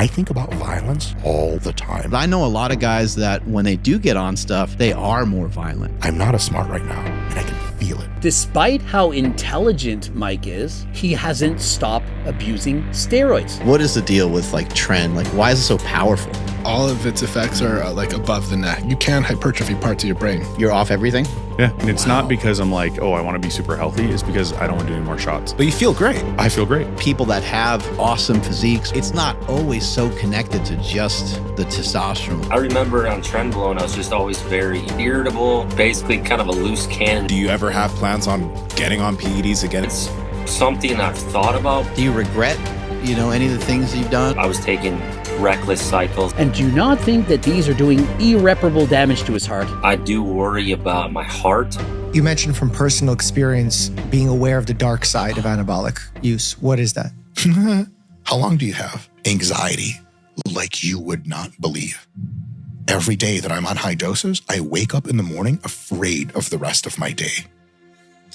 I think about violence all the time. I know a lot of guys that when they do get on stuff, they are more violent. I'm not as smart right now, and I can feel it. Despite how intelligent Mike is, he hasn't stopped abusing steroids. What is the deal with like trend? Like, why is it so powerful? All of its effects are like above the neck. You can hypertrophy parts of your brain. You're off everything? Yeah, and it's not because I'm like, oh, I want to be super healthy. It's because I don't want to do any more shots. But you feel great. I feel great. People that have awesome physiques, it's not always so connected to just the testosterone. I remember on Trend Blown, I was just always very irritable, basically kind of a loose cannon. Do you ever have plans on getting on PEDs again? It's something I've thought about. Do you regret, any of the things you've done? I was taking reckless cycles. And do not think that these are doing irreparable damage to his heart. I do worry about my heart. You mentioned from personal experience being aware of the dark side of anabolic use. What is that? How long do you have? Anxiety like you would not believe. Every day that I'm on high doses, I wake up in the morning afraid of the rest of my day.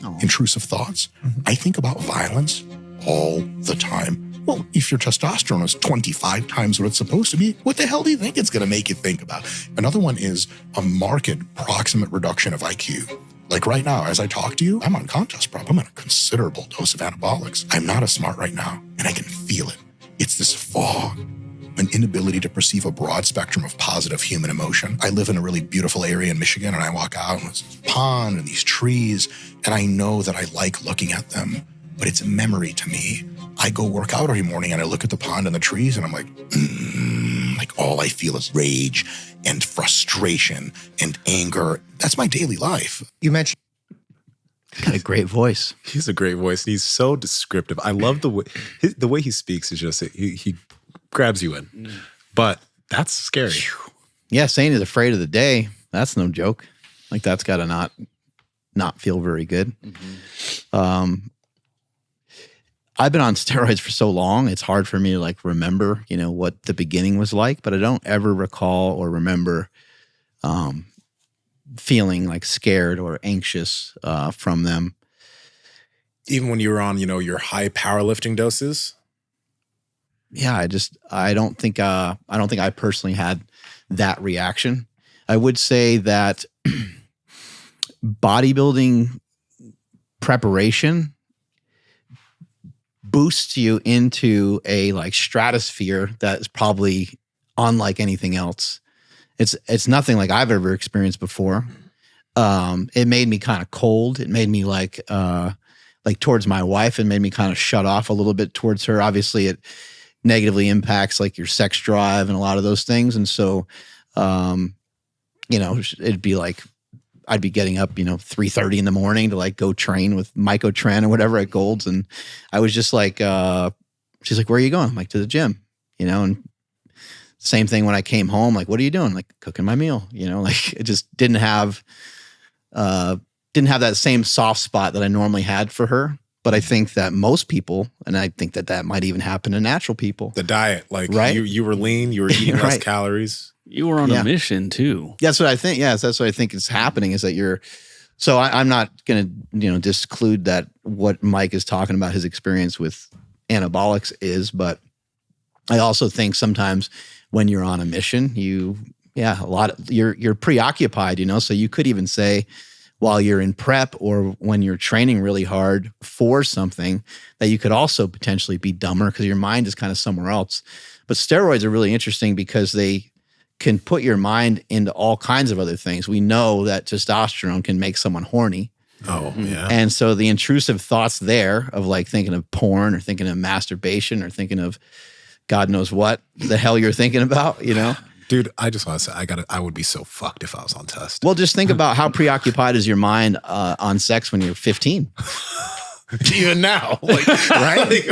Oh. Intrusive thoughts. I think about violence all the time. Well, if your testosterone is 25 times what it's supposed to be, what the hell do you think it's going to make you think about? Another one is a marked proximate reduction of IQ. Like right now, as I talk to you, I'm on contest prep. I'm on a considerable dose of anabolics. I'm not as smart right now, and I can feel it. It's this fog, an inability to perceive a broad spectrum of positive human emotion. I live in a really beautiful area in Michigan, and I walk out and there's this pond and these trees, and I know that I like looking at them, but it's a memory to me. I go work out every morning and I look at the pond and the trees and I'm like, like all I feel is rage and frustration and anger. That's my daily life. You mentioned Got a great voice. He's a great voice. And he's so descriptive. I love the way he speaks is just, he grabs you in. But that's scary. Yeah, saying he's afraid of the day, that's no joke. Like that's got to not feel very good. I've been on steroids for so long, it's hard for me to like remember, what the beginning was like, but I don't ever recall or remember feeling like scared or anxious from them. Even when you were on, your high powerlifting doses? Yeah, I don't think I personally had that reaction. I would say that bodybuilding preparation boosts you into a like stratosphere that is probably unlike anything else. It's nothing like I've ever experienced before. It made me kind of cold. It made me like towards my wife. It made me kind of shut off a little bit towards her. Obviously, it negatively impacts like your sex drive and a lot of those things. And so, it'd be like I'd be getting up, 3:30 in the morning to like go train with Mycotren or whatever at Gold's. And I was just like, she's like, where are you going? I'm like, to the gym, and same thing when I came home, like, what are you doing? Like cooking my meal, like it just didn't have that same soft spot that I normally had for her. But I think that most people, and I think that might even happen to natural people. The diet, like right? you were lean, you were eating less right. calories. You were on a mission too. That's what I think. Yes, that's what I think is happening is that you're, so I'm not going to, disclude that what Mike is talking about, his experience with anabolics is, but I also think sometimes when you're on a mission, you're preoccupied, so you could even say while you're in prep or when you're training really hard for something that you could also potentially be dumber because your mind is kind of somewhere else. But steroids are really interesting because they can put your mind into all kinds of other things. We know that testosterone can make someone horny. Oh, yeah. And so the intrusive thoughts there of like thinking of porn or thinking of masturbation or thinking of God knows what the hell you're thinking about, Dude, I just want to say, I would be so fucked if I was on test. Well, just think about how preoccupied is your mind on sex when you're 15. Even now, right?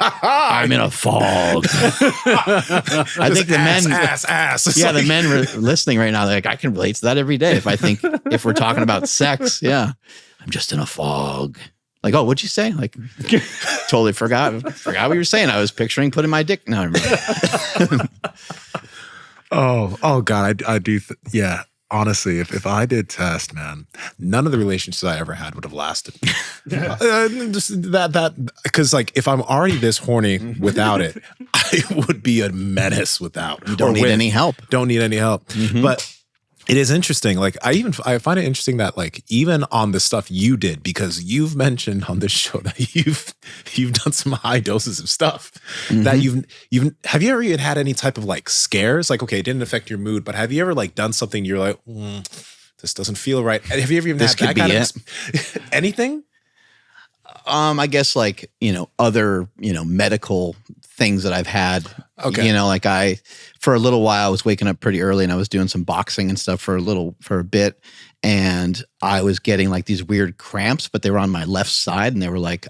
I'm in a fog. I think the men, ass. Yeah, the men listening right now, they're like, I can relate to that every day. If we're talking about sex, yeah, I'm just in a fog. Like, oh, what'd you say? Like, totally forgot what you were saying. I was picturing putting my dick. No, I remember. Oh God, I do. Yeah, honestly, if I did test, man, none of the relationships I ever had would have lasted. Just because like if I'm already this horny without it, I would be a menace without. You don't need any help. Don't need any help. But it is interesting. Like I find it interesting that like even on the stuff you did, because you've mentioned on this show that you've done some high doses of stuff that have you ever even had any type of like scares? Like, okay, it didn't affect your mood, but have you ever like done something you're like, this doesn't feel right? Have you ever even had that kind of anything? I guess like, other, medical things that I've had. Okay. Like for a little while I was waking up pretty early and I was doing some boxing and stuff for a bit. And I was getting like these weird cramps, but they were on my left side and they were like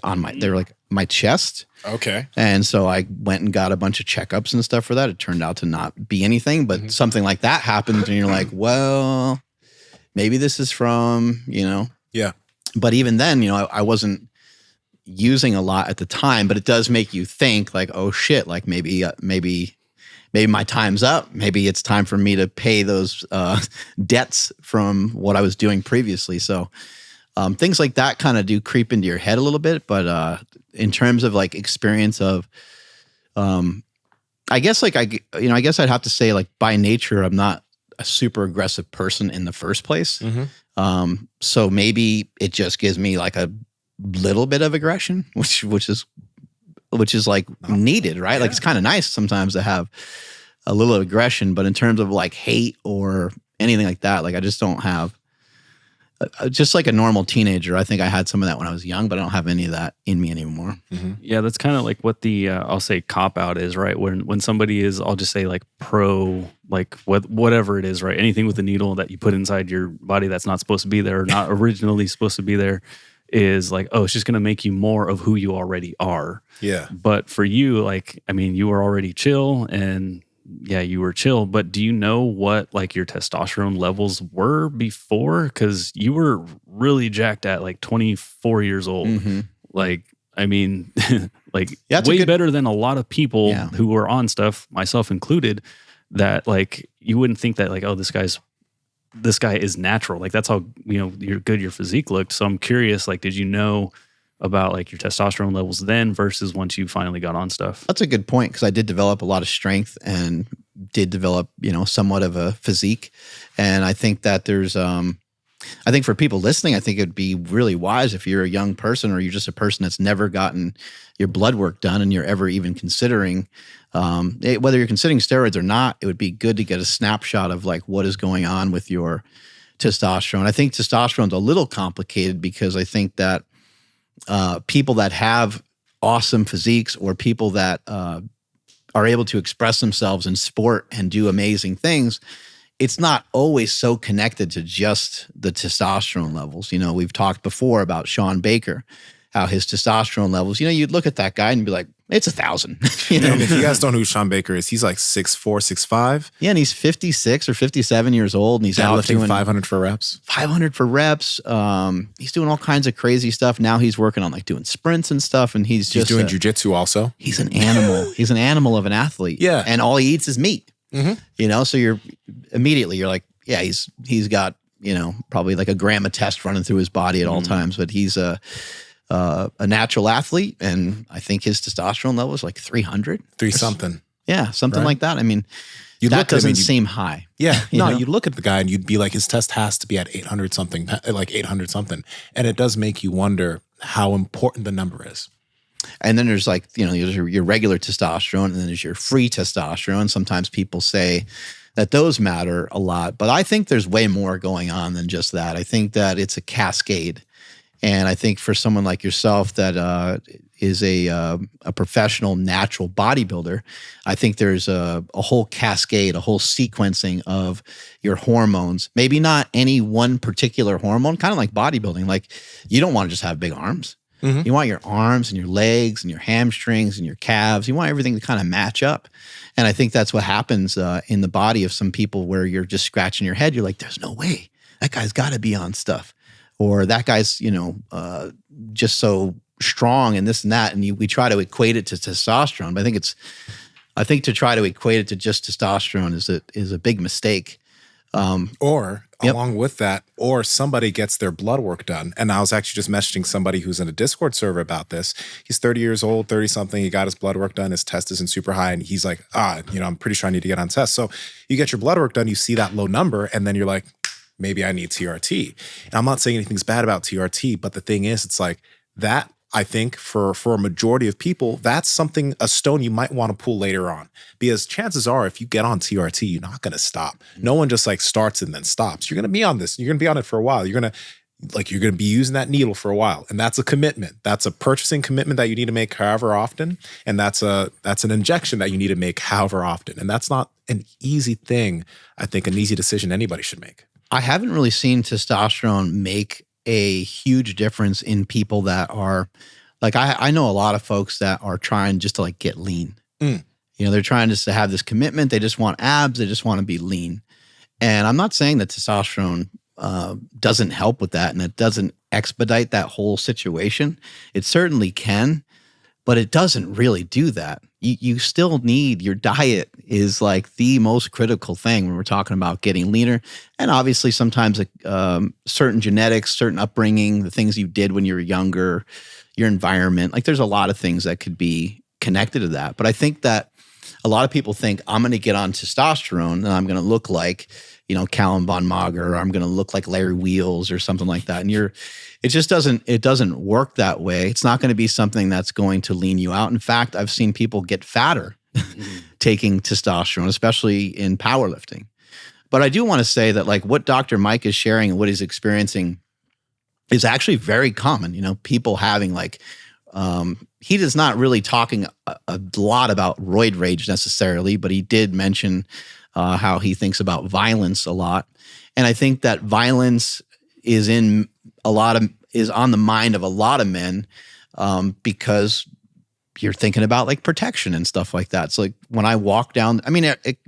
my chest. Okay. And so I went and got a bunch of checkups and stuff for that. It turned out to not be anything, but something like that happened and you're like, well, maybe this is from, Yeah. But even then, I wasn't using a lot at the time, but it does make you think like, oh shit, like maybe my time's up. Maybe it's time for me to pay those debts from what I was doing previously. So things like that kind of do creep into your head a little bit. But in terms of like experience of, I guess like I guess I'd have to say like by nature, I'm not a super aggressive person in the first place. So maybe it just gives me like a little bit of aggression, which is like needed, right? Like it's kind of nice sometimes to have a little aggression, but in terms of like hate or anything like that, like I just don't have. Just like a normal teenager, I think I had some of that when I was young, but I don't have any of that in me anymore. Yeah, that's kind of like what the I'll say cop out is, right? When somebody is, I'll just say like pro, like whatever it is, right? Anything with a needle that you put inside your body that's not supposed to be there or not originally supposed to be there is like, oh, it's just going to make you more of who you already are. Yeah. But for you, like, I mean, you were already chill and yeah, you were chill, but do you know what like your testosterone levels were before? Because you were really jacked at like 24 years old. Like, I mean, like way better than a lot of people who were on stuff, myself included, that like you wouldn't think that like, oh, this guy is natural. Like that's how, you're good your physique looked. So I'm curious, like, did you know about like your testosterone levels then versus once you finally got on stuff? That's a good point because I did develop a lot of strength and did develop, somewhat of a physique. And I think that there's, I think for people listening, I think it'd be really wise if you're a young person or you're just a person that's never gotten your blood work done and you're ever even considering, whether you're considering steroids or not, it would be good to get a snapshot of like what is going on with your testosterone. I think testosterone's a little complicated because I think that people that have awesome physiques or people that are able to express themselves in sport and do amazing things, it's not always so connected to just the testosterone levels. We've talked before about Sean Baker, how his testosterone levels, you'd look at that guy and be like, it's 1,000. And if you guys don't know who Sean Baker is, he's like 6'4", 6'5". Yeah, and he's 56 or 57 years old, and he's out lifting 500 for reps. 500 for reps. He's doing all kinds of crazy stuff. Now he's working on like doing sprints and stuff, and he's just doing jujitsu also. He's an animal. He's an animal of an athlete. Yeah, and all he eats is meat. So you're like, yeah, he's got probably like a gram of test running through his body at all times, but he's a natural athlete, and I think his testosterone level is like 300. Something. Yeah, something like that. I mean, that doesn't seem high. Yeah. You look at the guy and you'd be like, his test has to be at 800 something, like 800 something. And it does make you wonder how important the number is. And then there's like, there's your regular testosterone and then there's your free testosterone. Sometimes people say that those matter a lot, but I think there's way more going on than just that. I think that it's a cascade. And I think for someone like yourself that is a professional natural bodybuilder, I think there's a whole cascade, a whole sequencing of your hormones. Maybe not any one particular hormone, kind of like bodybuilding. Like you don't want to just have big arms. You want your arms and your legs and your hamstrings and your calves. You want everything to kind of match up. And I think that's what happens in the body of some people where you're just scratching your head. You're like, there's no way. That guy's got to be on stuff. Or that guy's, just so strong and this and that. And we try to equate it to testosterone. But I think to try to equate it to just testosterone is a big mistake. Or along with that, or somebody gets their blood work done. And I was actually just messaging somebody who's in a Discord server about this. He's 30 years old, 30 something. He got his blood work done. His test isn't super high. And he's like, I'm pretty sure I need to get on test. So you get your blood work done, you see that low number, and then you're like, maybe I need TRT. And I'm not saying anything's bad about TRT, but the thing is, it's like that, I think for a majority of people, that's something, a stone you might want to pull later on. Because chances are, if you get on TRT, you're not going to stop. No one just like starts and then stops. You're going to be on this. You're going to be on it for a while. You're going to be using that needle for a while. And that's a commitment. That's a purchasing commitment that you need to make however often. And that's an injection that you need to make however often. And that's not an easy thing. I think an easy decision anybody should make. I haven't really seen testosterone make a huge difference in people that are like, I know a lot of folks that are trying just to like get lean. They're trying just to have this commitment. They just want abs. They just want to be lean. And I'm not saying that testosterone doesn't help with that and it doesn't expedite that whole situation. It certainly can, but it doesn't really do that. You still need, your diet is like the most critical thing when we're talking about getting leaner. And obviously sometimes certain genetics, certain upbringing, the things you did when you were younger, your environment, like there's a lot of things that could be connected to that. But I think that a lot of people think I'm going to get on testosterone and I'm going to look like, Callum Von Mager, or I'm going to look like Larry Wheels or something like that. And it doesn't work that way. It's not going to be something that's going to lean you out. In fact, I've seen people get fatter taking testosterone, especially in powerlifting. But I do want to say that like what Dr. Mike is sharing and what he's experiencing is actually very common. People having like, he is not really talking a lot about roid rage necessarily, but he did mention how he thinks about violence a lot. And I think that violence is on the mind of a lot of men because you're thinking about like protection and stuff like that. So like when I walk down,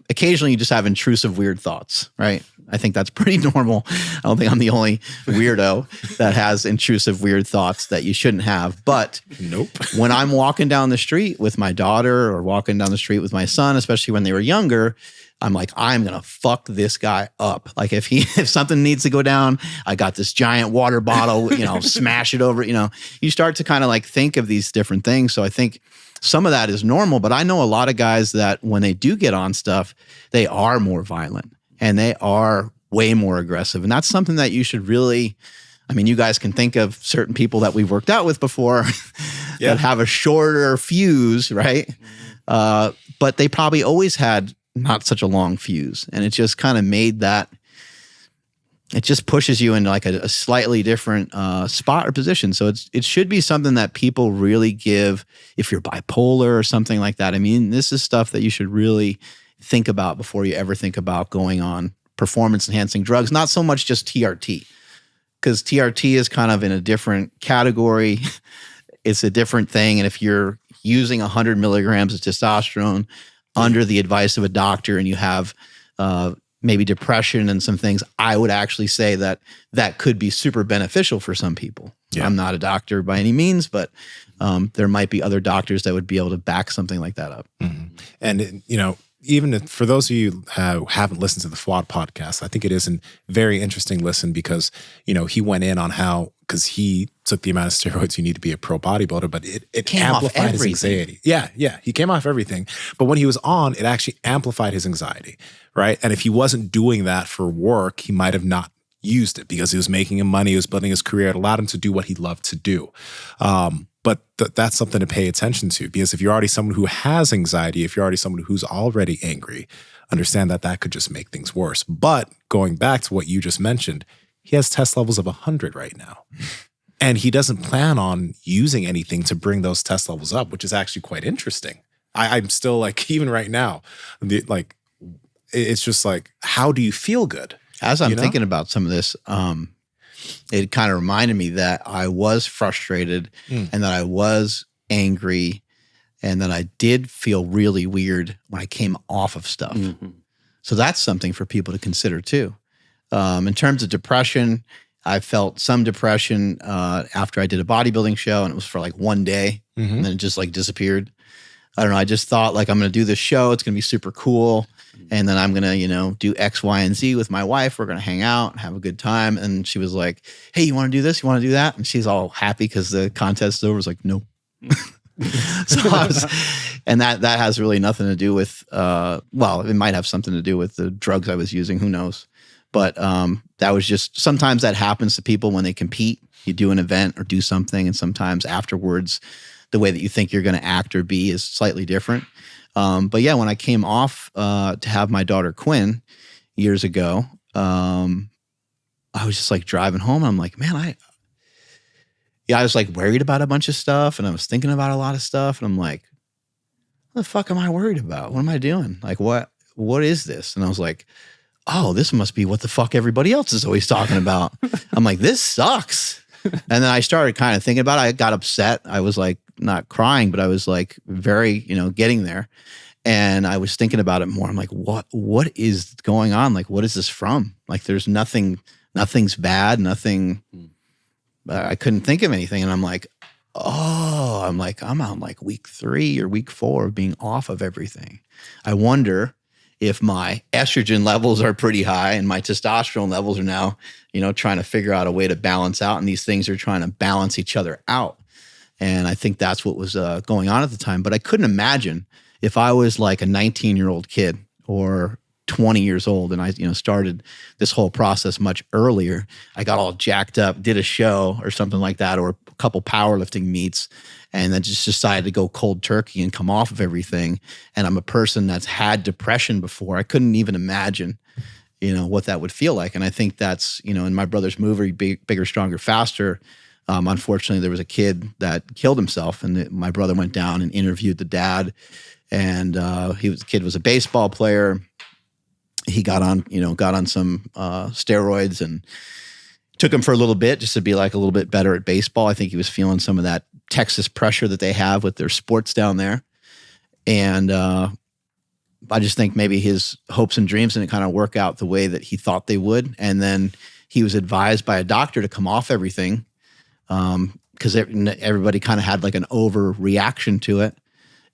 occasionally you just have intrusive weird thoughts, right? I think that's pretty normal. I don't think I'm the only weirdo that has intrusive weird thoughts that you shouldn't have. But nope. When I'm walking down the street with my daughter or walking down the street with my son, especially when they were younger, I'm like, I'm going to fuck this guy up. Like if something needs to go down, I got this giant water bottle, smash it over, you start to kind of like think of these different things. So I think some of that is normal, but I know a lot of guys that when they do get on stuff, they are more violent and they are way more aggressive. And that's something that you should really, you guys can think of certain people that we've worked out with before that have a shorter fuse, right? But they probably always had not such a long fuse. And it just kind of made that, it just pushes you into like a slightly different spot or position. So it should be something that people really give if you're bipolar or something like that. This is stuff that you should really think about before you ever think about going on performance enhancing drugs. Not so much just TRT, because TRT is kind of in a different category. It's a different thing. And if you're using 100 milligrams of testosterone under the advice of a doctor and you have maybe depression and some things, I would actually say that could be super beneficial for some people. Yeah. I'm not a doctor by any means, but there might be other doctors that would be able to back something like that up. Mm-hmm. And, even for those of you who haven't listened to the FWAD podcast, I think it is a very interesting listen because, he went in on how, because he took the amount of steroids you need to be a pro bodybuilder, but it amplified his anxiety. Yeah. He came off everything. But when he was on, it actually amplified his anxiety, right? And if he wasn't doing that for work, he might have not used it because he was making him money, he was building his career. It allowed him to do what he loved to do. But that's something to pay attention to, because if you're already someone who has anxiety, if you're already someone who's already angry, understand that could just make things worse. But going back to what you just mentioned, he has test levels of 100 right now. And he doesn't plan on using anything to bring those test levels up, which is actually quite interesting. I'm still like, even right now, it's just like, how do you feel good? As I'm thinking about some of this, it kind of reminded me that I was frustrated and that I was angry and that I did feel really weird when I came off of stuff. Mm-hmm. So that's something for people to consider too. In terms of depression, I felt some depression after I did a bodybuilding show, and it was for like one day, and then it just like disappeared. I don't know. I just thought like, I'm going to do this show. It's going to be super cool. And then I'm going to, do X, Y, and Z with my wife. We're going to hang out and have a good time. And she was like, hey, you want to do this? You want to do that? And she's all happy because the contest is over. I was like, no. And that has really nothing to do with, it might have something to do with the drugs I was using. Who knows? But that was just, sometimes that happens to people when they compete. You do an event or do something, and sometimes afterwards, the way that you think you're going to act or be is slightly different. But yeah, when I came off to have my daughter Quinn years ago, I was just like driving home. And I'm like, man, I was like worried about a bunch of stuff, and I was thinking about a lot of stuff. And I'm like, what the fuck am I worried about? What am I doing? Like, what is this? And I was like, oh, this must be what the fuck everybody else is always talking about. I'm like, this sucks. And then I started kind of thinking about it. I got upset. I was like, not crying, but I was like very, getting there. And I was thinking about it more. I'm like, what is going on? Like, what is this from? Like, there's nothing's bad, nothing. I couldn't think of anything. And I'm like, I'm on like week 3 or week 4 of being off of everything. I wonder if my estrogen levels are pretty high and my testosterone levels are now, trying to figure out a way to balance out. And these things are trying to balance each other out. And I think that's what was going on at the time. But I couldn't imagine if I was like a 19-year-old kid or 20 years old and I, started this whole process much earlier. I got all jacked up, did a show or something like that, or a couple powerlifting meets, and then just decided to go cold turkey and come off of everything. And I'm a person that's had depression before. I couldn't even imagine, what that would feel like. And I think that's, in my brother's movie, Bigger, Stronger, Faster, unfortunately, there was a kid that killed himself, and my brother went down and interviewed the dad. And the kid was a baseball player. He got on some steroids, and took him for a little bit just to be like a little bit better at baseball. I think he was feeling some of that Texas pressure that they have with their sports down there. And I just think maybe his hopes and dreams didn't kind of work out the way that he thought they would. And then he was advised by a doctor to come off everything because everybody kind of had like an overreaction to it.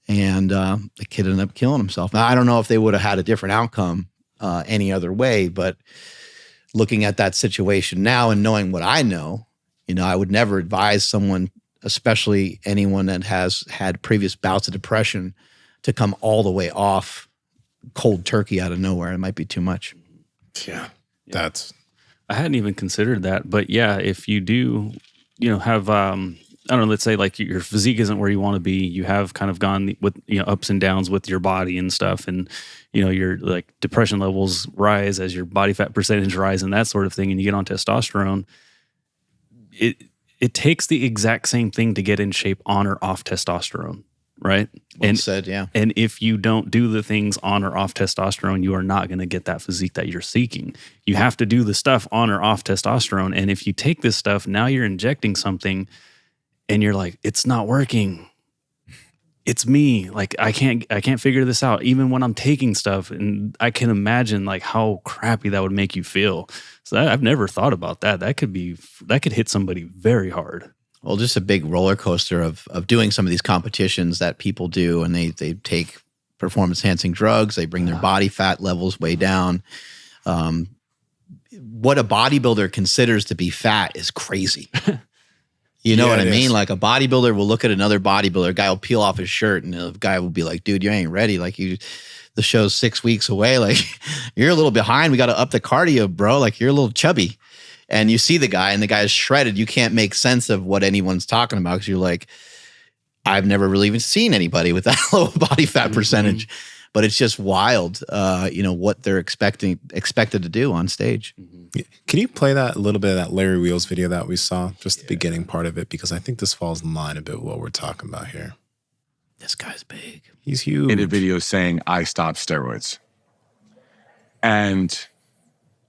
And the kid ended up killing himself. Now, I don't know if they would have had a different outcome any other way, but looking at that situation now and knowing what I know, I would never advise someone, especially anyone that has had previous bouts of depression, to come all the way off cold turkey out of nowhere. It might be too much. Yeah. I hadn't even considered that, but yeah, if you do, have, I don't know, let's say like your physique isn't where you want to be. You have kind of gone with, ups and downs with your body and stuff. And, your like depression levels rise as your body fat percentage rise and that sort of thing. And you get on testosterone. It takes the exact same thing to get in shape on or off testosterone. Right. Well said, yeah. And if you don't do the things on or off testosterone, you are not going to get that physique that you're seeking. You have to do the stuff on or off testosterone. And if you take this stuff, now you're injecting something and you're like, it's not working. It's me. Like, I can't figure this out. Even when I'm taking stuff, and I can imagine like how crappy that would make you feel. So I've never thought about that. That could hit somebody very hard. Well, just a big roller coaster of doing some of these competitions that people do, and they take performance-enhancing drugs. They bring their body fat levels way down. What a bodybuilder considers to be fat is crazy. You know what I mean? Like a bodybuilder will look at another bodybuilder. A guy will peel off his shirt, and the guy will be like, "Dude, you ain't ready. Like the show's 6 weeks away. Like you're a little behind. We got to up the cardio, bro. Like you're a little chubby." And you see the guy, and the guy is shredded. You can't make sense of what anyone's talking about because you're like, I've never really even seen anybody with that low body fat percentage. But it's just wild, what they're expected to do on stage. Can you play that a little bit of that Larry Wheels video that we saw, just the beginning part of it? Because I think this falls in line a bit with what we're talking about here. This guy's big. He's huge. In a video saying, I stopped steroids. And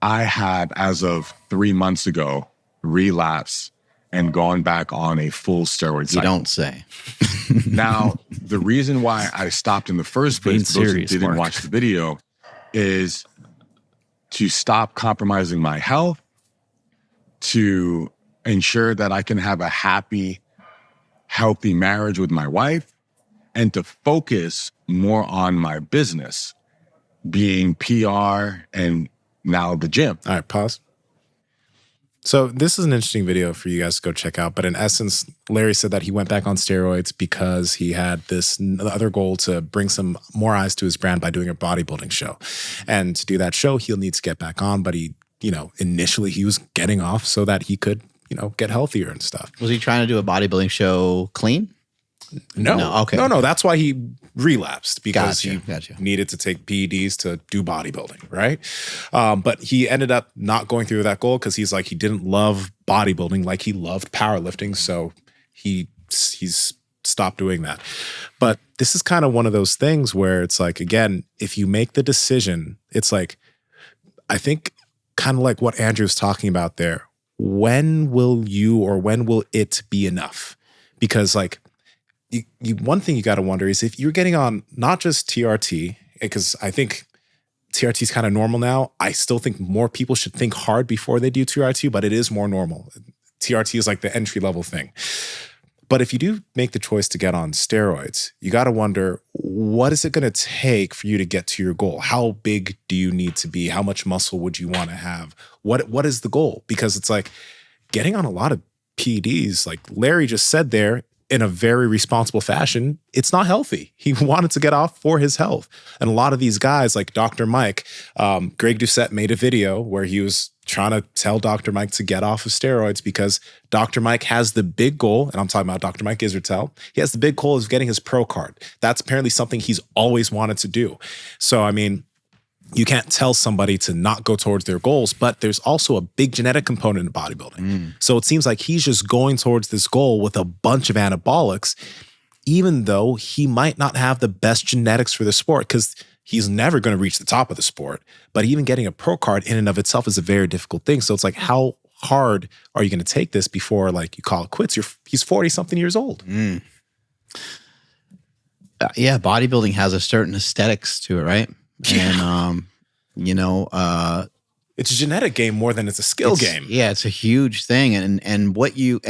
I had, as of 3 months ago, relapsed and gone back on a full steroid cycle. You don't say. Now, the reason why I stopped in the first place, for those who didn't watch the video, is to stop compromising my health, to ensure that I can have a happy, healthy marriage with my wife, and to focus more on my business. being PR and now the gym. All right, pause. So this is an interesting video for you guys to go check out. But in essence, Larry said that he went back on steroids because he had this other goal to bring some more eyes to his brand by doing a bodybuilding show. And to do that show, he'll need to get back on. But he, initially he was getting off so that he could, get healthier and stuff. Was he trying to do a bodybuilding show clean? No. Okay. No, that's why he relapsed, because Gotcha. he needed to take PEDs to do bodybuilding, right? But he ended up not going through that goal because he's like, he didn't love bodybuilding like he loved powerlifting. So he's stopped doing that. But this is kind of one of those things where it's like, again, if you make the decision, it's like, I think kind of like what Andrew's talking about there. When will it be enough? Because like, one thing you got to wonder is if you're getting on not just TRT, because I think TRT is kind of normal now. I still think more people should think hard before they do TRT, but it is more normal. TRT is like the entry level thing. But if you do make the choice to get on steroids, you got to wonder, what is it going to take for you to get to your goal? How big do you need to be? How much muscle would you want to have? What is the goal? Because it's like getting on a lot of PEDs, like Larry just said there, in a very responsible fashion, it's not healthy. He wanted to get off for his health. And a lot of these guys like Dr. Mike, Greg Doucette made a video where he was trying to tell Dr. Mike to get off of steroids because Dr. Mike has the big goal, and I'm talking about Dr. Mike Israetel. He has the big goal of getting his pro card. That's apparently something he's always wanted to do. So, I mean, you can't tell somebody to not go towards their goals, but there's also a big genetic component in bodybuilding. So it seems like he's just going towards this goal with a bunch of anabolics, even though he might not have the best genetics for the sport, because he's never going to reach the top of the sport. But even getting a pro card in and of itself is a very difficult thing. So it's like, how hard are you going to take this before like you call it quits? He's 40 something years old. Yeah, bodybuilding has a certain aesthetics to it, right? And it's a genetic game more than it's a skill game. Yeah, it's a huge thing, and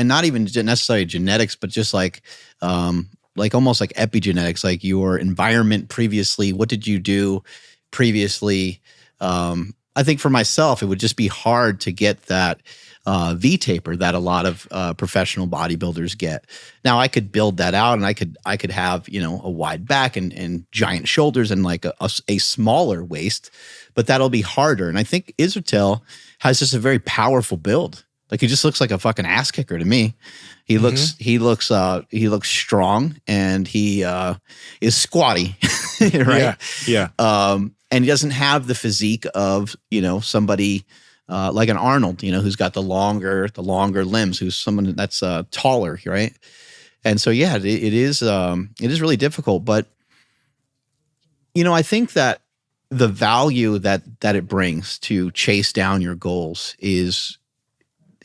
not even necessarily genetics, but just like almost like epigenetics, like your environment previously. What did you do previously? I think for myself, it would just be hard to get that V-taper that a lot of professional bodybuilders get. Now I could build that out, and I could have a wide back and giant shoulders and like a smaller waist, but that'll be harder. And I think Israetel has just a very powerful build. Like he just looks like a fucking ass kicker to me. He looks strong, and he is squatty, right? Yeah. And he doesn't have the physique of somebody like an Arnold, who's got the longer limbs, who's someone that's taller, right? And so yeah, it is really difficult. But I think that the value that it brings to chase down your goals is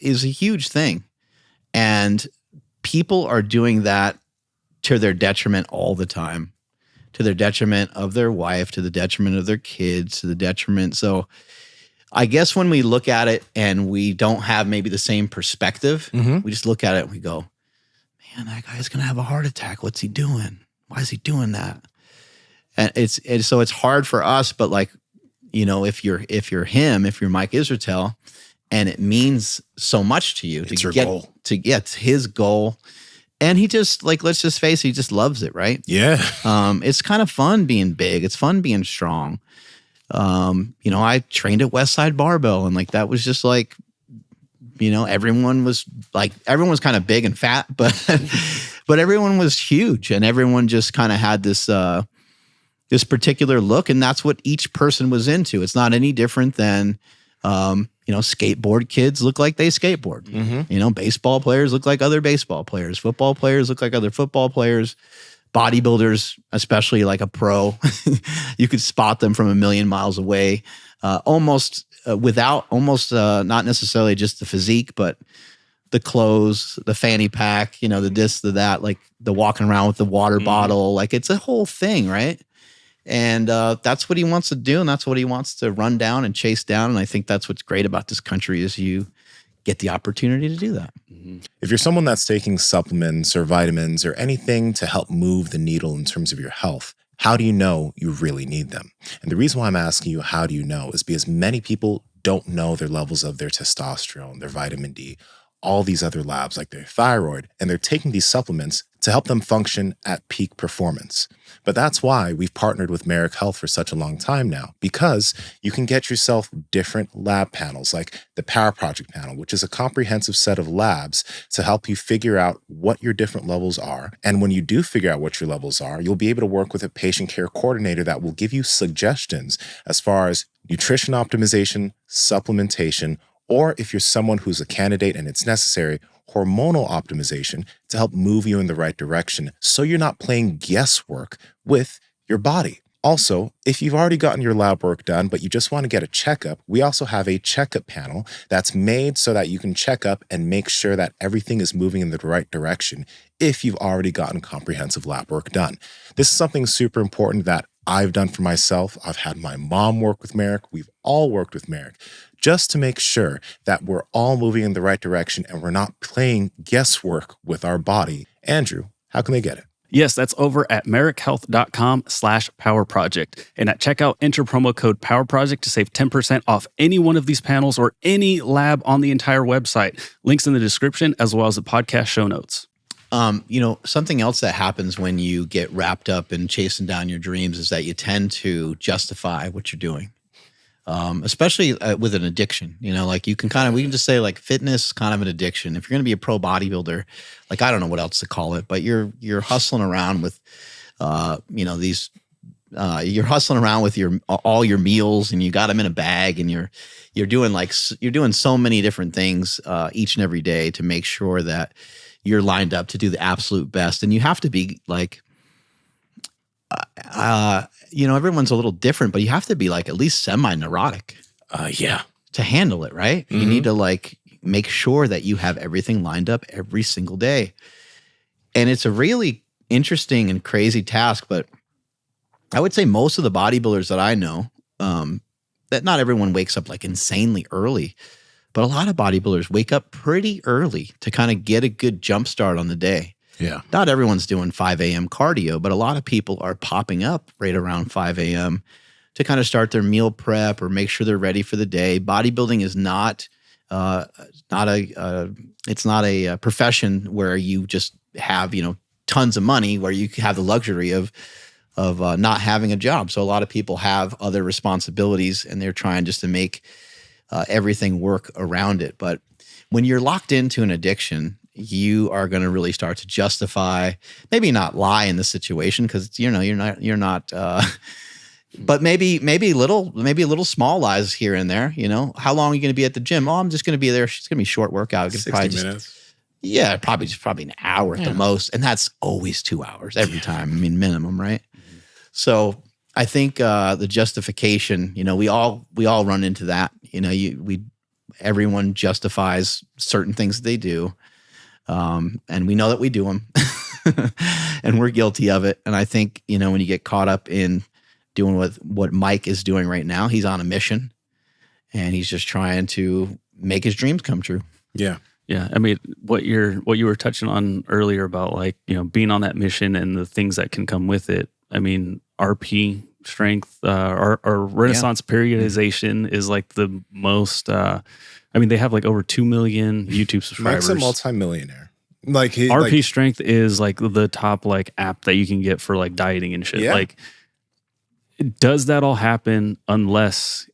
a huge thing. And people are doing that to their detriment all the time, to their detriment of their wife, to the detriment of their kids, to the detriment. So I guess when we look at it and we don't have maybe the same perspective, we just look at it and we go, man, that guy's going to have a heart attack. What's he doing? Why is he doing that? And so it's hard for us, but like, if you're Mike Israetel, and it means so much to you to get his goal. And he just, like, let's just face it, he just loves it, right? Yeah. It's kind of fun being big. It's fun being strong. I trained at Westside Barbell, and like that was just like, everyone was kind of big and fat, but but everyone was huge, and everyone just kind of had this this particular look, and that's what each person was into. It's not any different than skateboard kids look like they skateboard. Baseball players look like other baseball players. Football players look like other football players. Bodybuilders, especially like a pro, you could spot them from a million miles away, almost not necessarily just the physique, but the clothes, the fanny pack, the this, the that, like the walking around with the water bottle, like it's a whole thing, right? And that's what he wants to do, and that's what he wants to run down and chase down. And I think that's what's great about this country is you get the opportunity to do that. If you're someone that's taking supplements or vitamins or anything to help move the needle in terms of your health, how do you know you really need them? And the reason why I'm asking you, how do you know, is because many people don't know their levels of their testosterone, their vitamin D, all these other labs like their thyroid, and they're taking these supplements to help them function at peak performance. But that's why we've partnered with Merrick Health for such a long time now, because you can get yourself different lab panels like the Power Project panel, which is a comprehensive set of labs to help you figure out what your different levels are. And when you do figure out what your levels are, you'll be able to work with a patient care coordinator that will give you suggestions as far as nutrition optimization, supplementation, or if you're someone who's a candidate and it's necessary, hormonal optimization to help move you in the right direction so you're not playing guesswork with your body. Also, if you've already gotten your lab work done, but you just want to get a checkup, we also have a checkup panel that's made so that you can check up and make sure that everything is moving in the right direction if you've already gotten comprehensive lab work done. This is something super important that I've done for myself. I've had my mom work with Merrick. We've all worked with Merrick just to make sure that we're all moving in the right direction and we're not playing guesswork with our body. Andrew, how can they get it? Yes, that's over at merrickhealth.com/powerproject. And at checkout, enter promo code PowerProject to save 10% off any one of these panels or any lab on the entire website. Links in the description as well as the podcast show notes. Something else that happens when you get wrapped up in chasing down your dreams is that you tend to justify what you're doing. Especially with an addiction, like we can just say like fitness is kind of an addiction. If you're going to be a pro bodybuilder, like I don't know what else to call it, but you're hustling around with, you're hustling around with all your meals and you got them in a bag and you're doing so many different things each and every day to make sure that you're lined up to do the absolute best. And you have to be like, everyone's a little different, but you have to be like at least semi-neurotic. To handle it, right? Mm-hmm. You need to like make sure that you have everything lined up every single day. And it's a really interesting and crazy task, but I would say most of the bodybuilders that I know, that not everyone wakes up like insanely early, but a lot of bodybuilders wake up pretty early to kind of get a good jump start on the day. Yeah. Not everyone's doing 5 a.m. cardio, but a lot of people are popping up right around 5 a.m. to kind of start their meal prep or make sure they're ready for the day. Bodybuilding is not a profession where you just have, tons of money, where you have the luxury of not having a job. So a lot of people have other responsibilities and they're trying just to make everything work around it. But when you're locked into an addiction, you are going to really start to justify, maybe not lie in the situation because you're not. But maybe little small lies here and there. How long are you going to be at the gym? Oh, I'm just going to be there. It's going to be a short workout. 60 minutes. Yeah, probably an hour at the most, and that's always 2 hours every time. I mean, minimum, right? Mm-hmm. So I think the justification. We all run into that. Everyone justifies certain things they do. And we know that we do them and we're guilty of it. And I think, when you get caught up in doing what Mike is doing right now, he's on a mission and he's just trying to make his dreams come true. Yeah. Yeah. I mean, what you were touching on earlier about being on that mission and the things that can come with it. I mean, RP strength, our Renaissance periodization is like the most, they have like over 2 million YouTube subscribers. Mike's a multimillionaire. RP Strength is like the top like app that you can get for like dieting and shit. Yeah. Like, does that all happen unless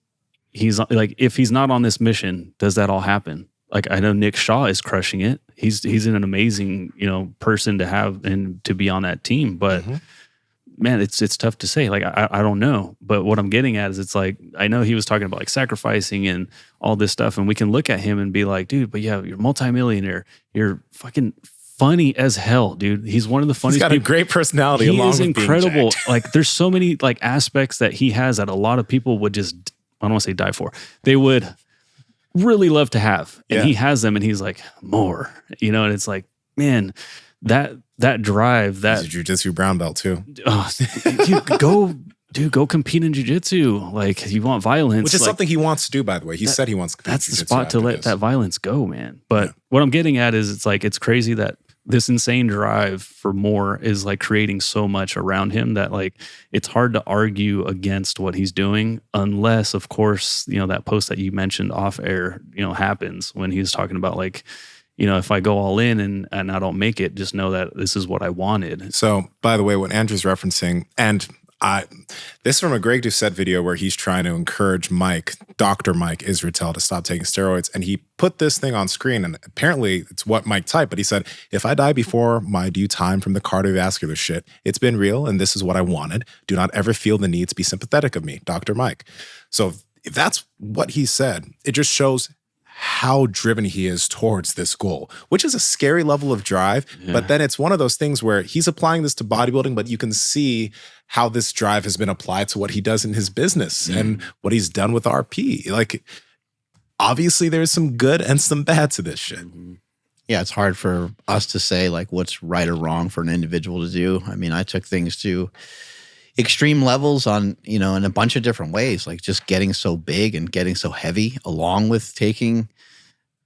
he's like, if he's not on this mission, does that all happen? Like, I know Nick Shaw is crushing it. He's an amazing, person to have and to be on that team. But man, it's tough to say. Like, I don't know. But what I'm getting at is it's like, I know he was talking about like sacrificing and all this stuff. And we can look at him and be like, dude, but yeah, you're multimillionaire. You're fucking funny as hell, dude. He's one of the funniest people. He's got a great personality. He along is with incredible. Being like, there's so many like aspects that he has that a lot of people would just, I don't want to say die for. They would really love to have. And he has them and he's like, more, and it's like, man, that drive, that he's a jiu-jitsu brown belt too. Go compete in jiu-jitsu. Like, you want violence. Which is something he wants to do, by the way. He said he wants to compete That's the spot to let that violence go, man. But what I'm getting at is it's crazy that this insane drive for more is like creating so much around him that like it's hard to argue against what he's doing, unless of course, you know, that post that you mentioned off air, you know, happens when he's talking about like, you know, if I go all in and I don't make it, just know that this is what I wanted. So by the way, what Andrew's referencing, and this is from a Greg Doucette video where he's trying to encourage Dr. Mike Israetel to stop taking steroids. And he put this thing on screen, and apparently it's what Mike typed, but he said, if I die before my due time from the cardiovascular shit, it's been real and this is what I wanted. Do not ever feel the need to be sympathetic of me, Dr. Mike. So if that's what he said, it just shows how driven he is towards this goal, which is a scary level of drive. Yeah. But then it's one of those things where he's applying this to bodybuilding, but you can see how this drive has been applied to what he does in his business and what he's done with RP. Like, obviously there's some good and some bad to this shit. Yeah, it's hard for us to say like what's right or wrong for an individual to do. I mean, I took things to extreme levels on, you know, in a bunch of different ways, like just getting so big and getting so heavy along with taking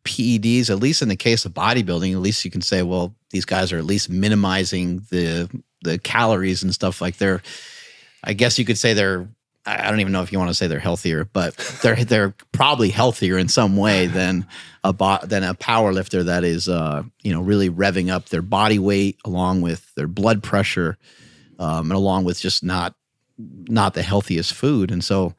PEDs. At least in the case of bodybuilding, at least you can say, well, these guys are at least minimizing the calories and stuff. Like I guess you could say I don't even know if you want to say they're healthier, but they're probably healthier in some way than a power lifter that is, you know, really revving up their body weight along with their blood pressure, and along with just not the healthiest food. And so,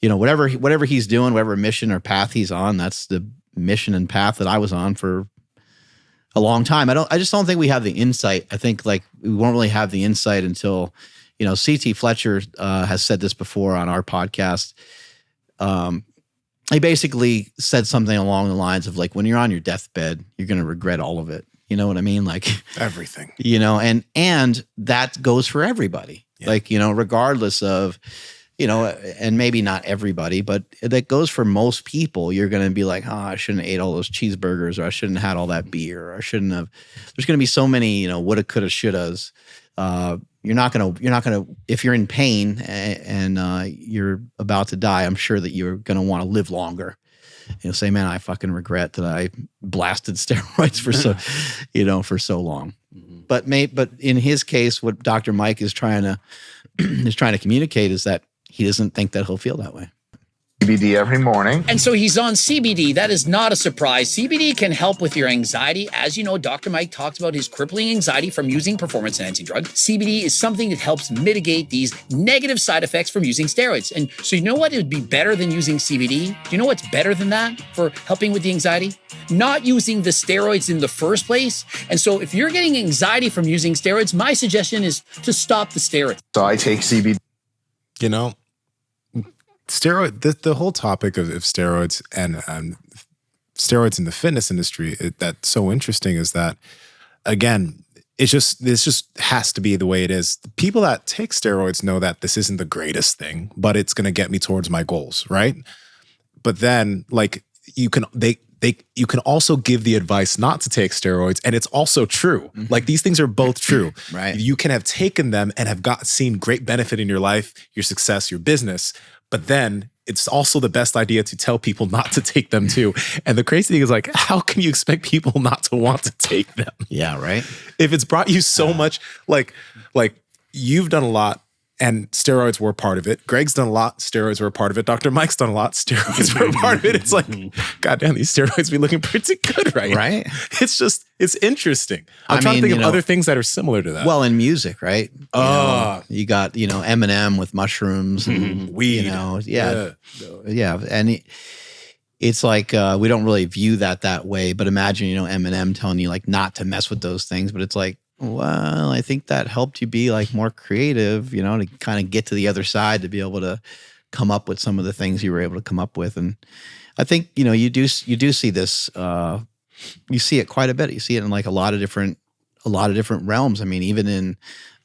you know, whatever he's doing, whatever mission or path he's on, that's the mission and path that I was on for a long time. I just don't think we have the insight. I think like we won't really have the insight until, you know, CT Fletcher has said this before on our podcast. He basically said something along the lines of like, when you're on your deathbed, you're going to regret all of it. You know what I mean? Like everything, you know, and that goes for everybody. Yeah. Like, you know, regardless of, you know, and maybe not everybody, but that goes for most people. You're going to be like, oh, I shouldn't have ate all those cheeseburgers, or I shouldn't have had all that beer, or I shouldn't have. There's going to be so many, you know, woulda, coulda, shouldas. You're not going to, if you're in pain and you're about to die, I'm sure that you're going to want to live longer. You know, say, man, I fucking regret that I blasted steroids for so long. Mm-hmm. But in his case, what Dr. Mike is trying to communicate is that he doesn't think that he'll feel that way. CBD every morning. And so he's on CBD. That is not a surprise. CBD can help with your anxiety. As you know, Dr. Mike talks about his crippling anxiety from using performance-enhancing drugs. CBD is something that helps mitigate these negative side effects from using steroids. And so you know what? It would be better than using CBD. Do you know what's better than that for helping with the anxiety? Not using the steroids in the first place. And so if you're getting anxiety from using steroids, my suggestion is to stop the steroids. So I take CBD. You know, the whole topic of steroids and steroids in the fitness industry, that's so interesting is that, again, this just has to be the way it is. The people that take steroids know that this isn't the greatest thing, but it's going to get me towards my goals, right? But then, like, you can also give the advice not to take steroids, and it's also true. Mm-hmm. Like, these things are both true. Right. You can have taken them and have seen great benefit in your life, your success, your business, but then it's also the best idea to tell people not to take them too. And the crazy thing is, like, how can you expect people not to want to take them? Yeah, right. If it's brought you so much, like you've done a lot, and steroids were a part of it. Greg's done a lot. Steroids were a part of it. Dr. Mike's done a lot. Steroids were a part of it. It's like, goddamn, these steroids be looking pretty good right now. Right. It's interesting. I'm trying to think of other things that are similar to that. Well, in music, right? You got, Eminem with mushrooms and weed. Yeah. And it's like, we don't really view that way, but imagine, Eminem telling you like not to mess with those things, but it's like, well, I think that helped you be like more creative, to kind of get to the other side, to be able to come up with some of the things you were able to come up with. And I think, you do see this, you see it quite a bit. You see it in like a lot of different realms. I mean, even in,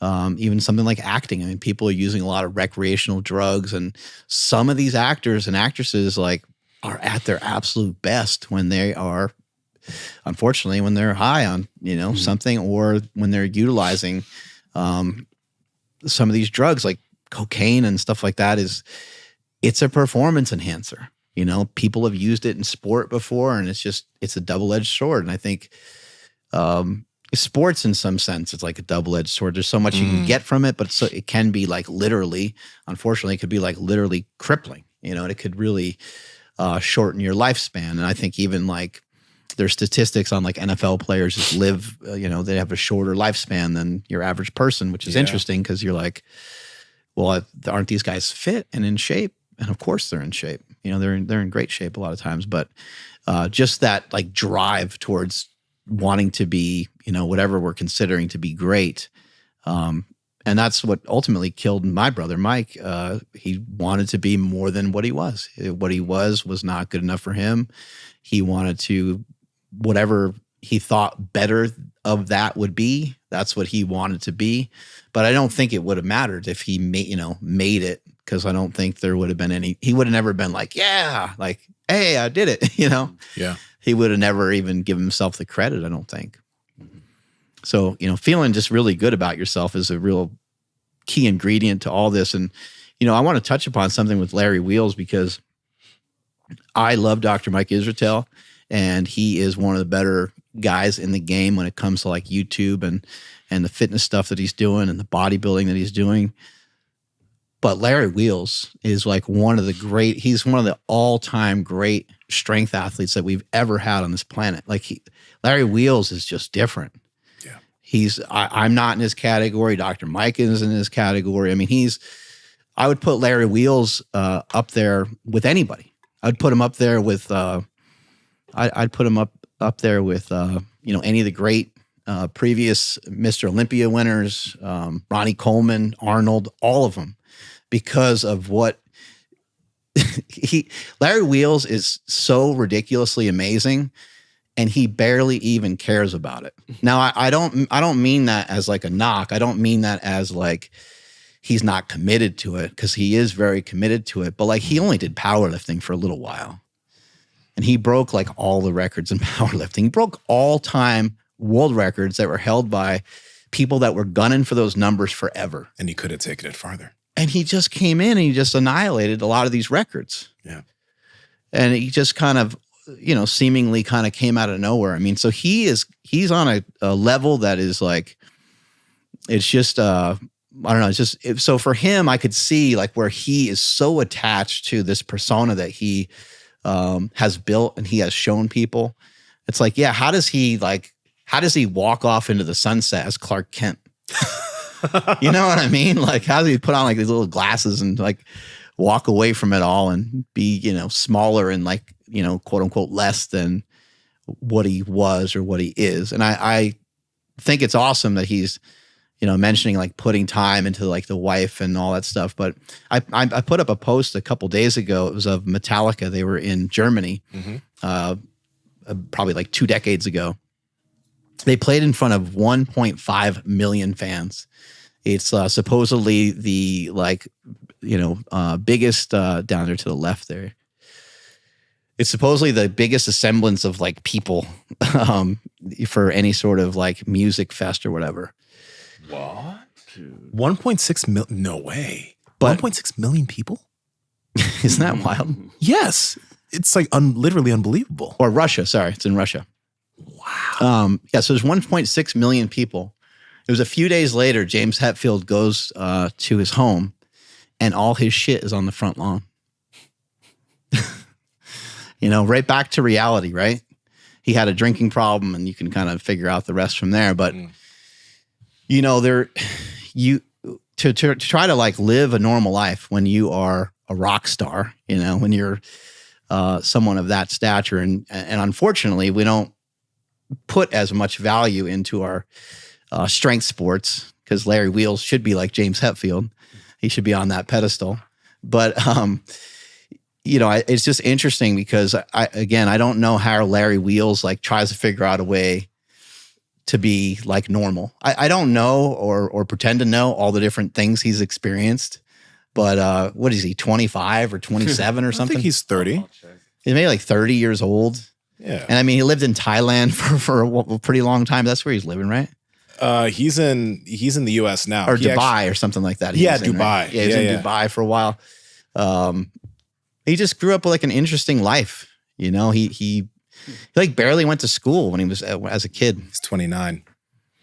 even something like acting. I mean, people are using a lot of recreational drugs, and some of these actors and actresses like are at their absolute best when they are, unfortunately, when they're high on, something, or when they're utilizing some of these drugs like cocaine and stuff like that. It's a performance enhancer. People have used it in sport before, and it's a double-edged sword. And I think sports in some sense, it's like a double-edged sword. There's so much you can get from it, but it can be like literally, unfortunately, it could be like literally crippling, you know, and it could really shorten your lifespan. And I think even like there's statistics on like NFL players just live, you know, they have a shorter lifespan than your average person, which is interesting because you're like, well, aren't these guys fit and in shape? And of course they're in shape. You know, they're in great shape a lot of times, but just that like drive towards wanting to be, you know, whatever we're considering to be great. And that's what ultimately killed my brother, Mike. He wanted to be more than what he was. What he was not good enough for him. He wanted to, whatever he thought better of that would be, that's what he wanted to be. But I don't think it would have mattered if he made it, because I don't think there would have been he would have never been like, yeah, like, hey, I did it, you know? Yeah. He would have never even given himself the credit, I don't think. So, you know, feeling just really good about yourself is a real key ingredient to all this. And, you know, I want to touch upon something with Larry Wheels, because I love Dr. Mike Israetel, and he is one of the better guys in the game when it comes to like YouTube and the fitness stuff that he's doing and the bodybuilding that he's doing. But Larry Wheels is like he's one of the all-time great strength athletes that we've ever had on this planet. Like Larry Wheels is just different. Yeah. I'm not in his category. Dr. Mike is in his category. I mean, I would put Larry Wheels up there with anybody. I'd put him up there with, I'd put him up there with, you know, any of the great previous Mr. Olympia winners, Ronnie Coleman, Arnold, all of them. Because of what Larry Wheels is so ridiculously amazing, and he barely even cares about it. Now, I don't mean that as like a knock. I don't mean that as like he's not committed to it, because he is very committed to it. But like he only did powerlifting for a little while, and he broke like all the records in powerlifting. He broke all-time world records that were held by people that were gunning for those numbers forever. And he could have taken it farther. And he just came in and he just annihilated a lot of these records. Yeah. And he just kind of, you know, seemingly kind of came out of nowhere. I mean, so he's on a level that is like, it's just, I don't know. It's just, so for him, I could see like where he is so attached to this persona that he has built and he has shown people. It's like, yeah, how does he walk off into the sunset as Clark Kent? You know what I mean? Like, how do you put on like these little glasses and like walk away from it all and be, you know, smaller and like, you know, quote unquote, less than what he was or what he is? And I think it's awesome that he's, you know, mentioning like putting time into like the wife and all that stuff. But I put up a post a couple days ago. It was of Metallica. They were in Germany, probably like 2 decades ago. They played in front of 1.5 million fans. It's supposedly the like, you know, biggest down there to the left there. It's supposedly the biggest assemblance of like people for any sort of like music fest or whatever. What? 1.6 million? No way. But 1.6 million people? Isn't that wild? Yes. It's like literally unbelievable. Or Russia. Sorry, it's in Russia. Wow. Yeah, so there's 1.6 million people. It was a few days later, James Hetfield goes to his home, and all his shit is on the front lawn. You know, right back to reality, right? He had a drinking problem, and you can kind of figure out the rest from there. But, you know, to try to like live a normal life when you are a rock star, you know, when you're someone of that stature, and unfortunately, we don't put as much value into our strength sports, because Larry Wheels should be like James Hetfield. He should be on that pedestal. But, you know, it's just interesting because I don't know how Larry Wheels like tries to figure out a way to be like normal. I don't know or pretend to know all the different things he's experienced, but what is he, 25 or 27 or something? I think he's 30. He's maybe like 30 years old. Yeah. And I mean, he lived in Thailand for a pretty long time. That's where he's living, right? He's in the US now. Or Dubai or something like that. Dubai. Right? Yeah, he was in Dubai for a while. He just grew up with like an interesting life. You know, he like barely went to school when he was as a kid. He's 29.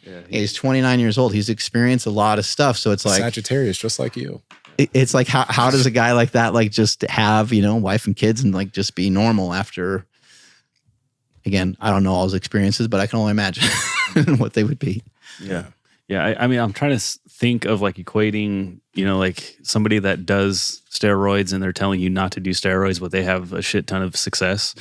Yeah, he's 29 years old. He's experienced a lot of stuff. So it's like Sagittarius, just like you. It's like, how does a guy like that, like, just have, wife and kids and like just be normal after, again, I don't know all his experiences, but I can only imagine what they would be. Yeah. Yeah. I mean, I'm trying to think of like equating, like somebody that does steroids and they're telling you not to do steroids, but they have a shit ton of success.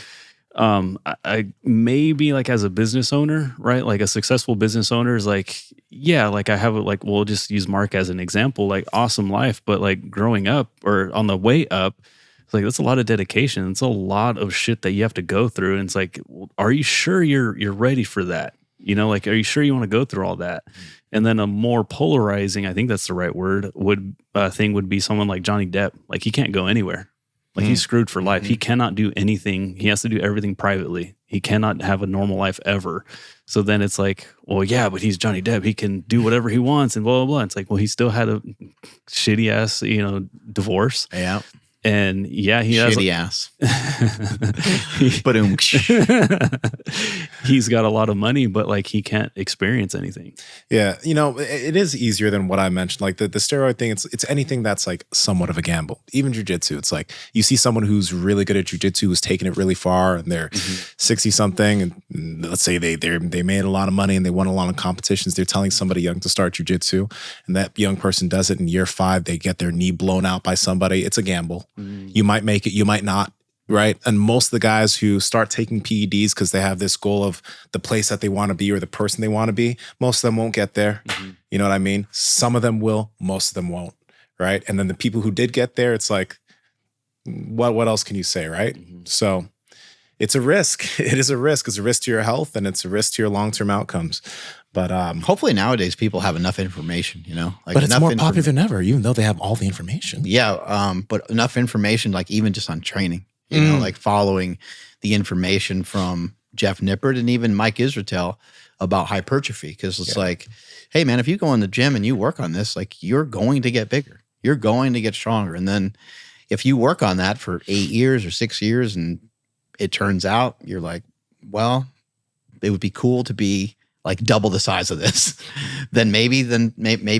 I maybe like as a business owner, right? Like a successful business owner is like, yeah, like I have like, we'll just use Mark as an example, like awesome life, but like growing up or on the way up, it's like, that's a lot of dedication. It's a lot of shit that you have to go through. And it's like, are you sure you're ready for that? Like, are you sure you want to go through all that? And then a more polarizing, I think that's the right word, would be someone like Johnny Depp. Like he can't go anywhere. Like he's screwed for life. He cannot do anything. He has to do everything privately. He cannot have a normal life ever. So then it's like, well, yeah, but he's Johnny Depp. He can do whatever he wants and blah, blah, blah. It's like, well, he still had a shitty ass, divorce. Yeah. And yeah, he has shitty ass. He's got a lot of money, but like he can't experience anything. Yeah, it is easier than what I mentioned. Like the steroid thing, it's anything that's like somewhat of a gamble. Even jiu-jitsu, it's like you see someone who's really good at jiu-jitsu who's taking it really far, and they're 60 something, and let's say they made a lot of money and they won a lot of competitions. They're telling somebody young to start jiu-jitsu, and that young person does it in year 5. They get their knee blown out by somebody. It's a gamble. You might make it, you might not, right? And most of the guys who start taking PEDs because they have this goal of the place that they want to be or the person they want to be, most of them won't get there. You know what I mean? Some of them will, most of them won't, right? And then the people who did get there, it's like, what else can you say, right? So it's a risk. It is a risk. It's a risk to your health and it's a risk to your long-term outcomes. But hopefully nowadays people have enough information, but it's more popular than ever, even though they have all the information. Yeah. But enough information, like even just on training, like following the information from Jeff Nippert and even Mike Israetel about hypertrophy. Cause it's like, hey man, if you go in the gym and you work on this, like you're going to get bigger, you're going to get stronger. And then if you work on that for 8 years or 6 years and it turns out you're like, well, it would be cool to be like double the size of this, then maybe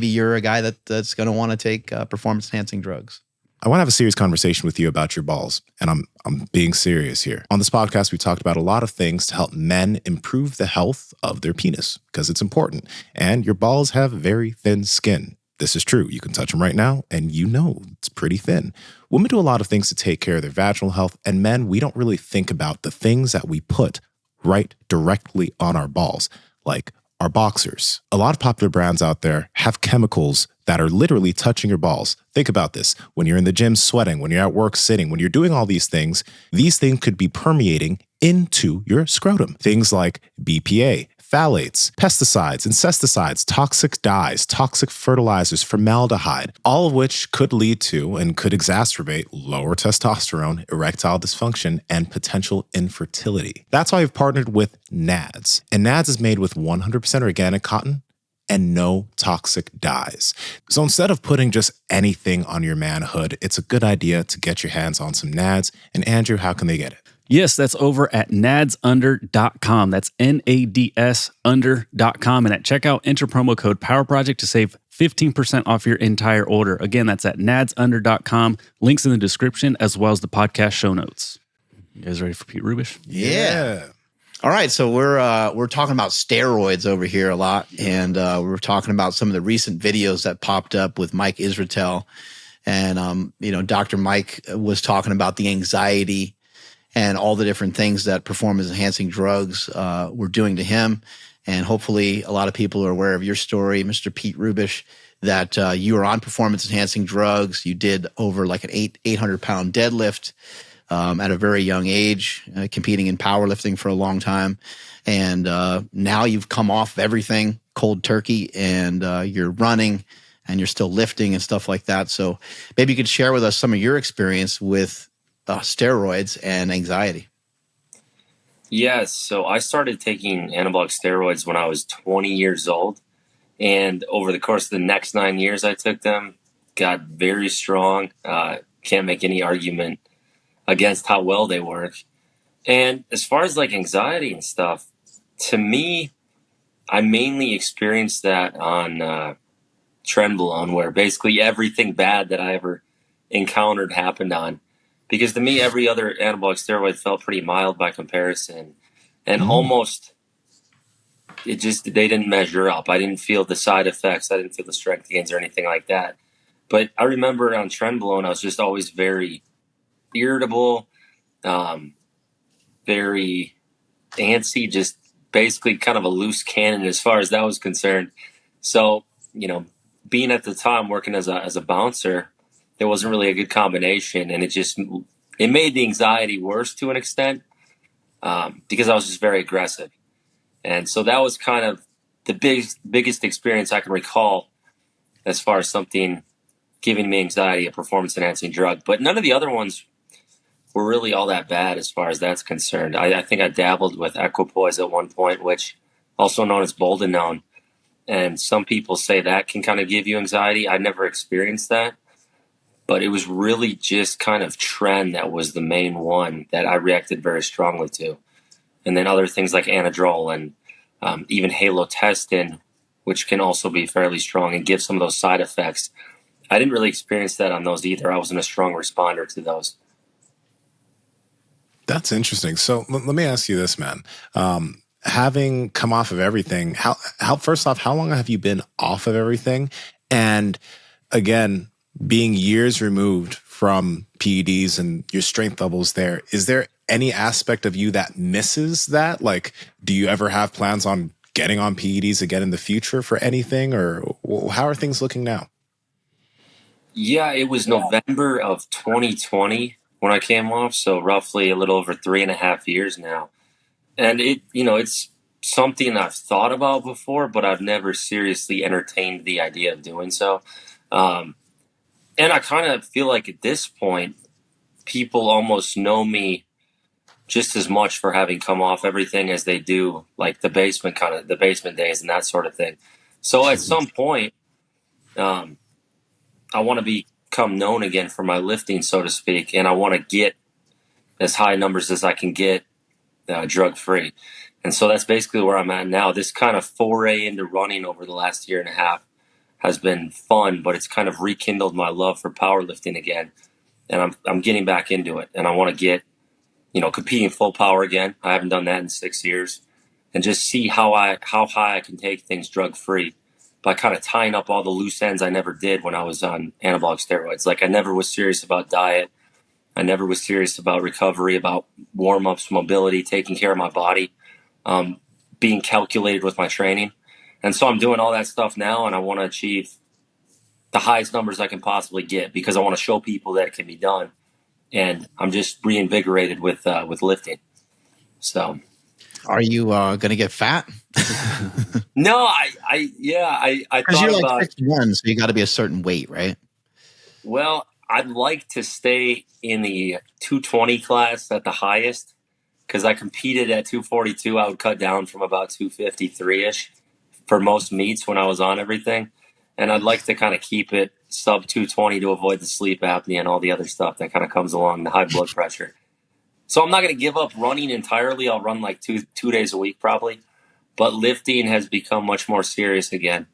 you're a guy that's going to want to take performance enhancing drugs. I want to have a serious conversation with you about your balls, and I'm being serious here. On this podcast, we talked about a lot of things to help men improve the health of their penis because it's important. And your balls have very thin skin. This is true. You can touch them right now, and it's pretty thin. Women do a lot of things to take care of their vaginal health, and men, we don't really think about the things that we put right directly on our balls, like our boxers. A lot of popular brands out there have chemicals that are literally touching your balls. Think about this. When you're in the gym sweating, when you're at work sitting, when you're doing all these things could be permeating into your scrotum. Things like BPA, phthalates, pesticides, insecticides, toxic dyes, toxic fertilizers, formaldehyde, all of which could lead to and could exacerbate lower testosterone, erectile dysfunction, and potential infertility. That's why I've partnered with NADS. And NADS is made with 100% organic cotton and no toxic dyes. So instead of putting just anything on your manhood, it's a good idea to get your hands on some NADS. And Andrew, how can they get it? Yes, that's over at nadsunder.com. That's NADS under.com. And at checkout, enter promo code POWERPROJECT to save 15% off your entire order. Again, that's at nadsunder.com. Links in the description as well as the podcast show notes. You guys ready for Pete Rubish? Yeah. All right, so we're talking about steroids over here a lot, and we're talking about some of the recent videos that popped up with Mike Israetel, and Dr. Mike was talking about the anxiety and all the different things that performance enhancing drugs were doing to him, and hopefully a lot of people are aware of your story, Mr. Pete Rubish, that you were on performance enhancing drugs. You did over like an 800-pound deadlift. At a very young age, competing in powerlifting for a long time. And now you've come off everything cold turkey and you're running and you're still lifting and stuff like that. So maybe you could share with us some of your experience with steroids and anxiety. Yes. So I started taking anabolic steroids when I was 20 years old. And over the course of the next 9 years I took them, got very strong. Can't make any argument against how well they work. And as far as like anxiety and stuff, to me, I mainly experienced that on Trenbolone, where basically everything bad that I ever encountered happened on. Because to me, every other anabolic steroid felt pretty mild by comparison, and almost they didn't measure up. I didn't feel the side effects. I didn't feel the strength gains or anything like that. But I remember on Trenbolone, I was just always very irritable, very antsy, just basically kind of a loose cannon as far as that was concerned. So, being at the time working as a bouncer, there wasn't really a good combination, and it made the anxiety worse to an extent, because I was just very aggressive. And so that was kind of the biggest experience I can recall as far as something giving me anxiety, a performance enhancing drug. But none of the other ones were really all that bad as far as that's concerned. I think I dabbled with equipoise at one point, which also known as boldenone. And some people say that can kind of give you anxiety. I never experienced that. But it was really just kind of Tren that was the main one that I reacted very strongly to. And then other things like Anadrol and even halotestin, which can also be fairly strong and give some of those side effects. I didn't really experience that on those either. I wasn't a strong responder to those. That's interesting. So let me ask you this, man. Having come off of everything, how first off, how long have you been off of everything? And again, being years removed from PEDs and your strength levels there, is there any aspect of you that misses that? Like, do you ever have plans on getting on PEDs again in the future for anything, or how are things looking now? Yeah, it was November of 2020 when I came off, so roughly a little over 3.5 years now. And it's something I've thought about before, but I've never seriously entertained the idea of doing so. And I kind of feel like at this point, people almost know me just as much for having come off everything as they do like the basement days and that sort of thing. So at some point, I want to become known again for my lifting, so to speak, and I want to get as high numbers as I can get drug free. And so that's basically where I'm at now. This kind of foray into running over the last 1.5 years has been fun, but it's kind of rekindled my love for powerlifting again. And I'm getting back into it, and I want to get, competing full power again. I haven't done that in 6 years, and just see how high I can take things drug free by kind of tying up all the loose ends I never did when I was on anabolic steroids. Like I never was serious about diet. I never was serious about recovery, about warm-ups, mobility, taking care of my body, being calculated with my training. And so I'm doing all that stuff now, and I want to achieve the highest numbers I can possibly get because I want to show people that it can be done. And I'm just reinvigorated with lifting. So, are you going to get fat? No, I because you're like 6'1", so you got to be a certain weight, right? Well, I'd like to stay in the 220 class at the highest, because I competed at 242. I would cut down from about 253-ish for most meets when I was on everything. And I'd like to kind of keep it sub 220 to avoid the sleep apnea and all the other stuff that kind of comes along, the high blood pressure. So I'm not going to give up running entirely. I'll run like two days a week probably. But lifting has become much more serious again.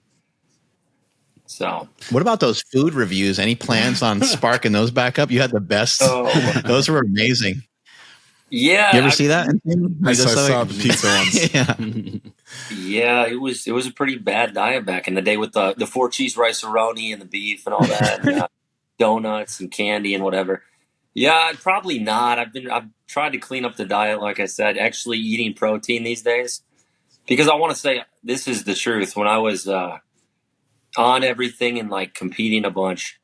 So, what about those food reviews? Any plans on sparking those back up? You had the best. Those were amazing. Yeah. You ever see that? I saw the pizza ones. Yeah, it was a pretty bad diet back in the day with the 4 cheese rice-a-roni and the beef and all that, and, donuts and candy and whatever. Yeah, probably not. I've tried to clean up the diet, like I said, actually eating protein these days, because I want to say this is the truth. When I was on everything and like competing a bunch,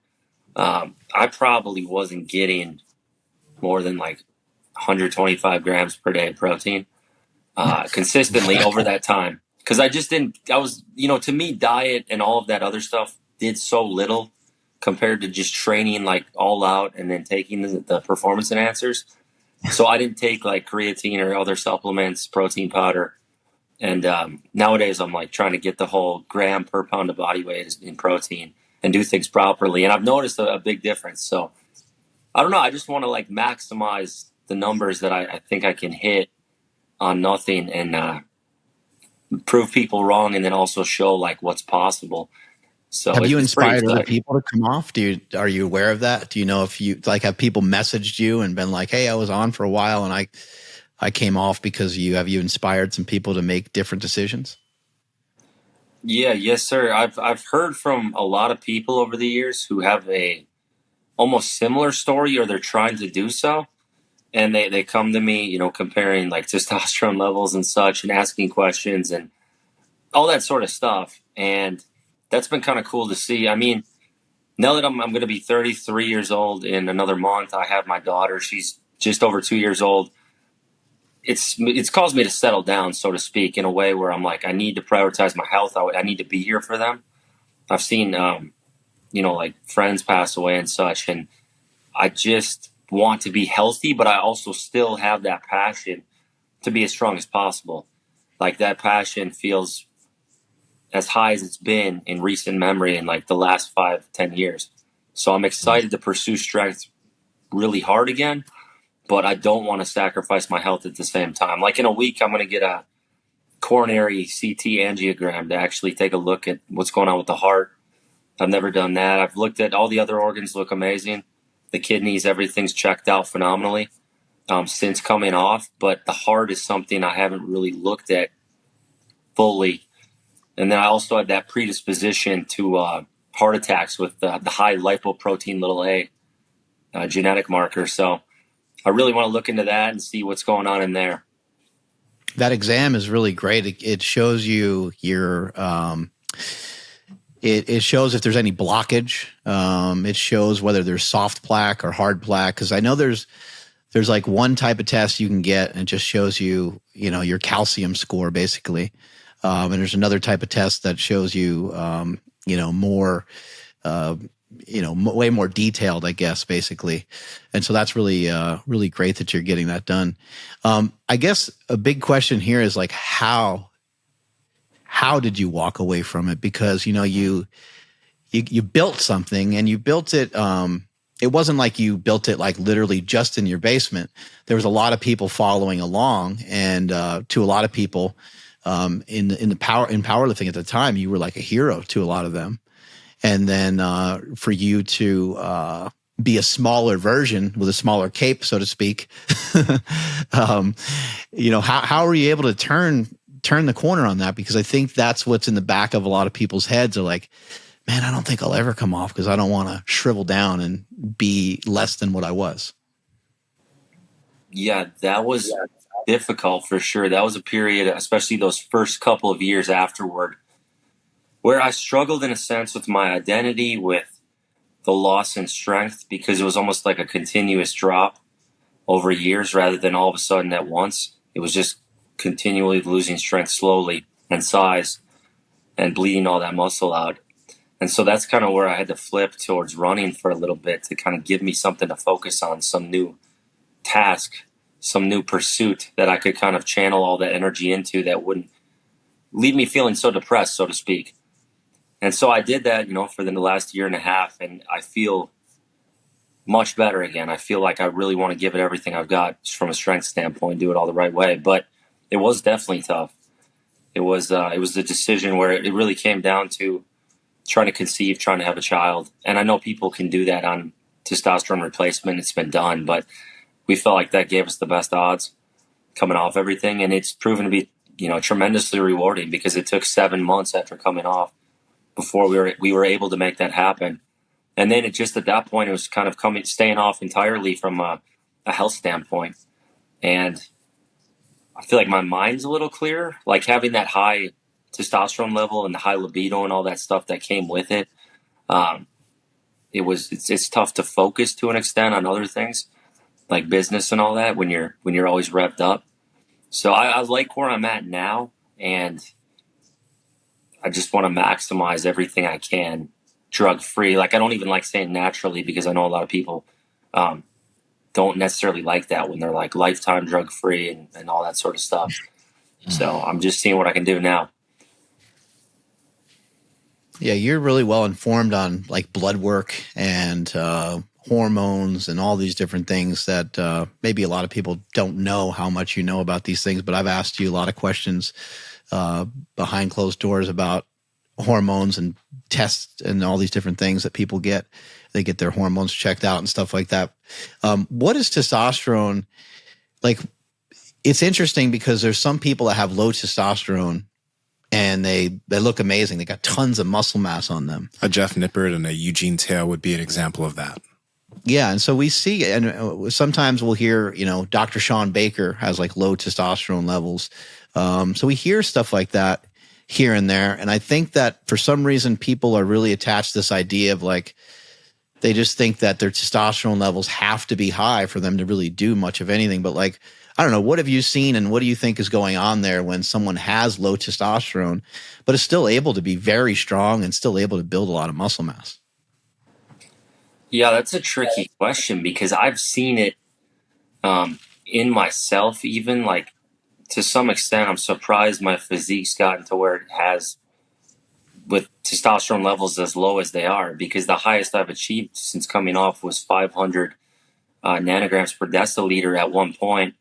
I probably wasn't getting more than like 125 grams per day of protein consistently over that time. Because to me, diet and all of that other stuff did so little compared to just training like all out and then taking the performance enhancers. So I didn't take like creatine or other supplements, protein powder. And nowadays I'm like trying to get the whole gram per pound of body weight in protein and do things properly. And I've noticed a big difference. So I don't know. I just want to like maximize the numbers that I think I can hit on nothing. And prove people wrong and then also show like what's possible. So have you it's pretty inspired other exciting. people to come off? Are you aware of that? Do you know if you like have people messaged you and been like, "Hey, I was on for a while and I came off because have you inspired some people to make different decisions?" Yeah, yes, sir. I've heard from a lot of people over the years who have a almost similar story, or they're trying to do so, and they come to me, you know, comparing like testosterone levels and such, and asking questions and all that sort of stuff. And that's been kind of cool to see. I mean, now that I'm going to be 33 years old in another month, I have my daughter. She's just over 2 years old. It's caused me to settle down, so to speak, in a way where I'm like, I need to prioritize my health. I need to be here for them. I've seen, you know, like friends pass away and such, and I just want to be healthy, but I also still have that passion to be as strong as possible. Like that passion feels as high as it's been in recent memory in like the last 5-10 years. So I'm excited to pursue strength really hard again, but I don't want to sacrifice my health at the same time. Like in a week, I'm going to get a coronary CT angiogram to actually take a look at what's going on with the heart. I've never done that. I've looked at all the other organs, look amazing. The kidneys, everything's checked out phenomenally since coming off. But the heart is something I haven't really looked at fully. And then I also had that predisposition to heart attacks with the high lipoprotein (a) genetic marker. So I really want to look into that and see what's going on in there. That exam is really great. It shows you your it shows if there's any blockage. It shows whether there's soft plaque or hard plaque. Because I know there's like one type of test you can get and it just shows you, you know, your calcium score basically. And there's another type of test that shows you, you know, more, way more detailed, I guess, basically. And so that's really, really great that you're getting that done. I guess a big question here is like, how did you walk away from it? Because, you know, you built something and you built it. It wasn't like you built it like literally just in your basement. There was a lot of people following along, and to a lot of people in powerlifting at the time, you were like a hero to a lot of them. And then for you to be a smaller version with a smaller cape, so to speak, you know, how were you able to turn the corner on that? Because I think that's what's in the back of a lot of people's heads are like, man, I don't think I'll ever come off because I don't want to shrivel down and be less than what I was. Yeah, that was difficult for sure. That was a period, especially those first couple of years afterward, where I struggled in a sense with my identity, with the loss in strength, because it was almost like a continuous drop over years rather than all of a sudden at once. It was just continually losing strength slowly and size and bleeding all that muscle out. And so that's kind of where I had to flip towards running for a little bit to kind of give me something to focus on, some new task, some new pursuit that I could kind of channel all that energy into that wouldn't leave me feeling so depressed, so to speak. And so I did that, you know, for the last year and a half, and I feel much better again. I feel like I really want to give it everything I've got from a strength standpoint, do it all the right way. But it was definitely tough. It was a decision where it really came down to trying to conceive, trying to have a child. And I know people can do that on testosterone replacement. It's been done, but we felt like that gave us the best odds coming off everything. And it's proven to be, you know, tremendously rewarding because it took 7 months after coming off before we were able to make that happen. And then it just at that point, it was kind of staying off entirely from a health standpoint. And I feel like my mind's a little clearer, like having that high testosterone level and the high libido and all that stuff that came with it. It's tough to focus to an extent on other things like business and all that when you're always revved up. So I like where I'm at now, and I just want to maximize everything I can drug free. Like I don't even like saying naturally because I know a lot of people don't necessarily like that when they're like lifetime drug free and all that sort of stuff. So I'm just seeing what I can do now. Yeah, you're really well informed on like blood work and hormones and all these different things that maybe a lot of people don't know how much you know about these things, but I've asked you a lot of questions behind closed doors about hormones and tests and all these different things that people get. They get their hormones checked out and stuff like that. What is testosterone? Like, it's interesting because there's some people that have low testosterone and they look amazing. They got tons of muscle mass on them. A Jeff Nippert and a Eugene Tail would be an example of that. Yeah, and so we see, and sometimes we'll hear, Dr. Sean Baker has like low testosterone levels. So we hear stuff like that here and there. And I think that for some reason, people are really attached to this idea of like, they just think that their testosterone levels have to be high for them to really do much of anything. But like, I don't know, what have you seen and what do you think is going on there when someone has low testosterone, but is still able to be very strong and still able to build a lot of muscle mass? Yeah, that's a tricky question because I've seen it in myself, even like to some extent. I'm surprised my physique's gotten to where it has with testosterone levels as low as they are, because the highest I've achieved since coming off was 500 nanograms per deciliter at one point.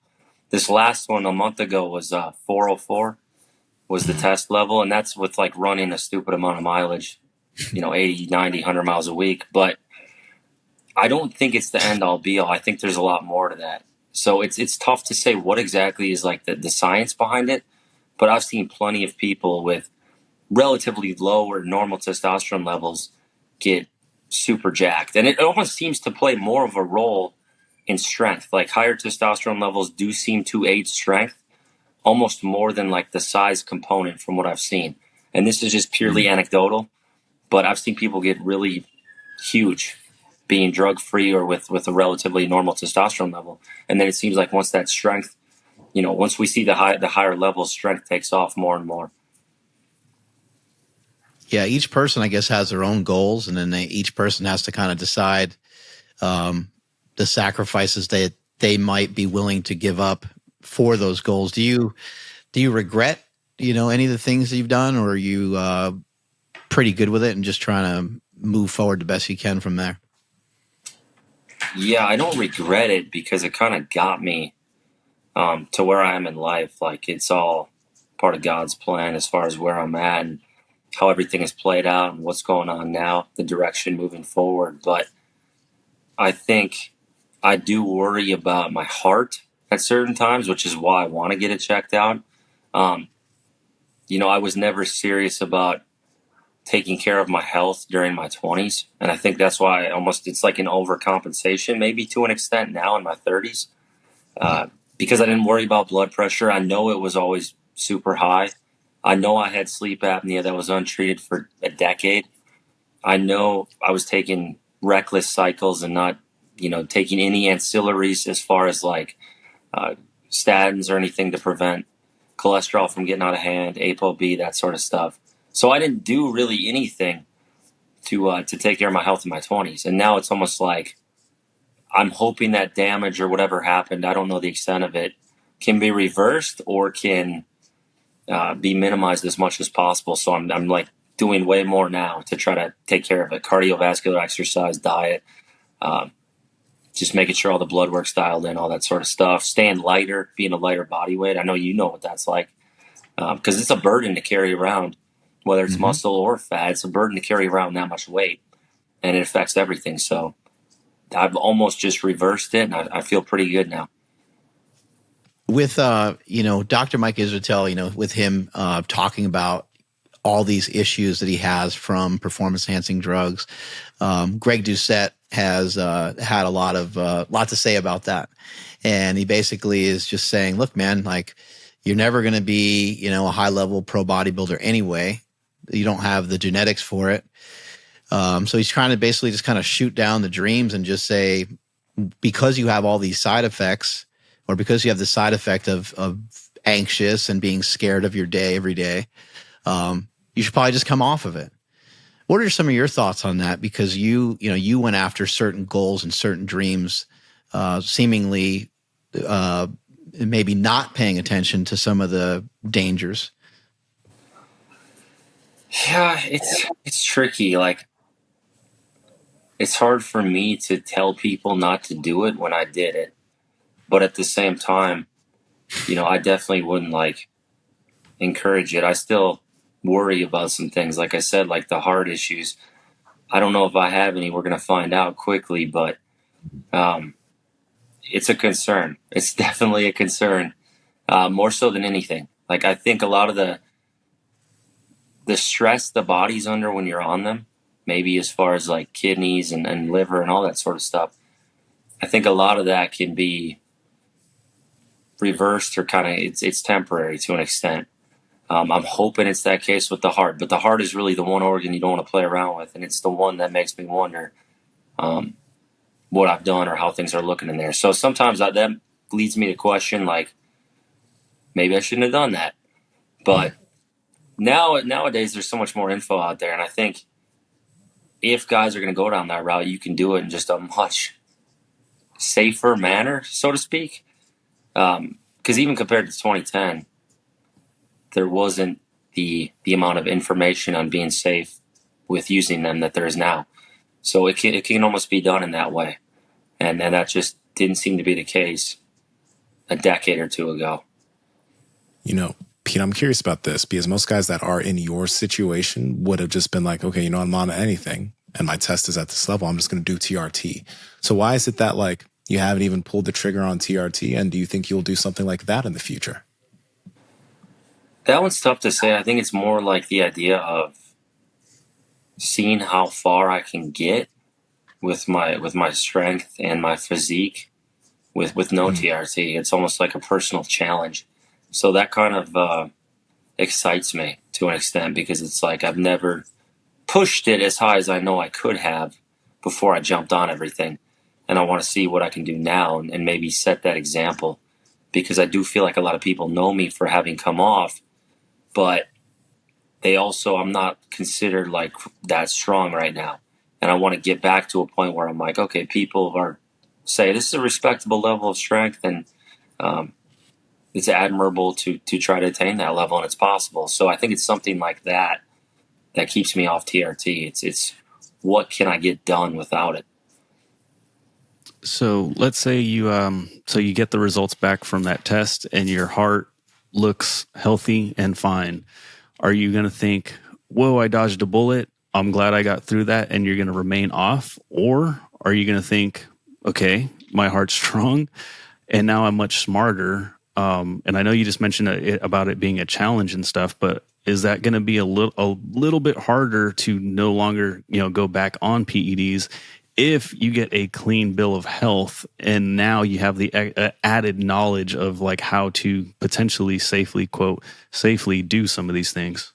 This last one a month ago was 404 was the test level. And that's with like running a stupid amount of mileage, 80, 90, 100 miles a week. But I don't think it's the end all be all. I think there's a lot more to that. So it's tough to say what exactly is like the science behind it. But I've seen plenty of people with relatively low or normal testosterone levels get super jacked. And it almost seems to play more of a role in strength. Like higher testosterone levels do seem to aid strength almost more than like the size component from what I've seen. And this is just purely anecdotal, but I've seen people get really huge being drug free or with a relatively normal testosterone level. And then it seems like once that strength, once we see the higher levels, strength takes off more and more. Yeah, each person, I guess, has their own goals, and then each person has to kind of decide the sacrifices that they might be willing to give up for those goals. Do you regret, any of the things that you've done, or are you pretty good with it and just trying to move forward the best you can from there? Yeah, I don't regret it because it kind of got me to where I am in life. Like, it's all part of God's plan as far as where I'm at and how everything is played out and what's going on now, the direction moving forward. But I think I do worry about my heart at certain times, which is why I want to get it checked out. I was never serious about taking care of my health during my 20s. And I think that's why it's like an overcompensation, maybe to an extent now in my 30s, because I didn't worry about blood pressure. I know it was always super high. I know I had sleep apnea that was untreated for a decade. I know I was taking reckless cycles and not, taking any ancillaries as far as like statins or anything to prevent cholesterol from getting out of hand, ApoB, that sort of stuff. So I didn't do really anything to take care of my health in my 20s. And now it's almost like I'm hoping that damage or whatever happened, I don't know the extent of it, can be reversed or can be minimized as much as possible. So I'm like doing way more now to try to take care of it. Cardiovascular exercise, diet, just making sure all the blood work's dialed in, all that sort of stuff. Staying lighter, being a lighter body weight. I know you know what that's like because it's a burden to carry around, whether it's muscle or fat. It's a burden to carry around that much weight, and it affects everything. So I've almost just reversed it, and I feel pretty good now. With, Dr. Mike Israetel, with him talking about all these issues that he has from performance-enhancing drugs, Greg Doucette has had a lot to say about that. And he basically is just saying, look, man, like, you're never going to be, a high-level pro bodybuilder anyway. You don't have the genetics for it. So he's trying to basically just kind of shoot down the dreams and just say, because you have all these side effects, or because you have the side effect of anxious and being scared of your day every day, you should probably just come off of it. What are some of your thoughts on that? Because you went after certain goals and certain dreams, seemingly maybe not paying attention to some of the dangers. Yeah, it's tricky. Like, it's hard for me to tell people not to do it when I did it. But at the same time, I definitely wouldn't like encourage it. I still worry about some things. Like I said, like the heart issues. I don't know if I have any. We're going to find out quickly, but it's a concern. It's definitely a concern, more so than anything. Like I think a lot of the stress the body's under when you're on them, maybe as far as like kidneys and liver and all that sort of stuff, I think a lot of that can be reversed or kind of it's temporary to an extent. I'm hoping it's that case with the heart, but the heart is really the one organ you don't want to play around with, and it's the one that makes me wonder what I've done or how things are looking in there. So sometimes that leads me to question, like, maybe I shouldn't have done that. But nowadays there's so much more info out there, and I think if guys are going to go down that route, you can do it in just a much safer manner, so to speak. Because even compared to 2010, there wasn't the amount of information on being safe with using them that there is now. So it can almost be done in that way. And that just didn't seem to be the case a decade or two ago. Pete, I'm curious about this because most guys that are in your situation would have just been like, okay, I'm on anything and my test is at this level. I'm just going to do TRT. So why is it that like you haven't even pulled the trigger on TRT? And do you think you'll do something like that in the future? That one's tough to say. I think it's more like the idea of seeing how far I can get with my strength and my physique with no TRT. It's almost like a personal challenge. So that kind of excites me to an extent because it's like I've never pushed it as high as I know I could have before I jumped on everything. And I want to see what I can do now and maybe set that example, because I do feel like a lot of people know me for having come off, but I'm not considered like that strong right now. And I want to get back to a point where I'm like, okay, people say this is a respectable level of strength, and it's admirable to try to attain that level, and it's possible. So I think it's something like that keeps me off TRT. It's what can I get done without it? So let's say you get the results back from that test and your heart looks healthy and fine. Are you going to think, whoa, I dodged a bullet, I'm glad I got through that, and you're going to remain off? Or are you going to think, okay, my heart's strong and now I'm much smarter? And I know you just mentioned about it being a challenge and stuff, but is that going to be a little bit harder to no longer, go back on PEDs if you get a clean bill of health and now you have the added knowledge of like how to potentially safely do some of these things?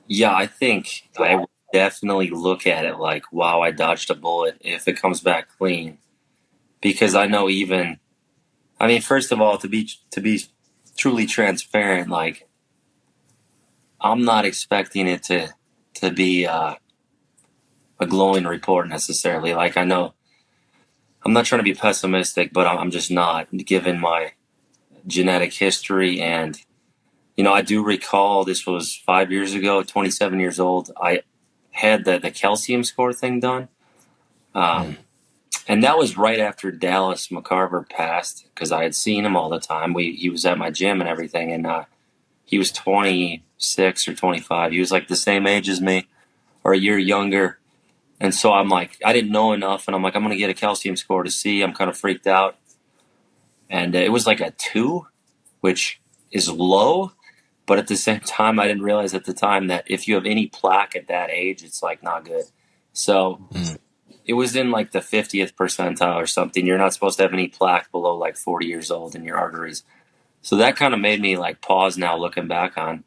Yeah, I think I would definitely look at it like, wow, I dodged a bullet if it comes back clean. Because I know first of all, to be truly transparent, like I'm not expecting it to be a glowing report necessarily. Like I know I'm not trying to be pessimistic, but I'm just not, given my genetic history. And, I do recall this was 5 years ago, 27 years old. I had the calcium score thing done. And that was right after Dallas McCarver passed, because I had seen him all the time. He was at my gym and everything. And he was 26 or 25. He was like the same age as me or a year younger. And so I'm like, I didn't know enough. And I'm like, I'm going to get a calcium score to see. I'm kind of freaked out. And it was like a 2, which is low. But at the same time, I didn't realize at the time that if you have any plaque at that age, it's like not good. So it was in like the 50th percentile or something. You're not supposed to have any plaque below like 40 years old in your arteries. So that kind of made me like pause now looking back on.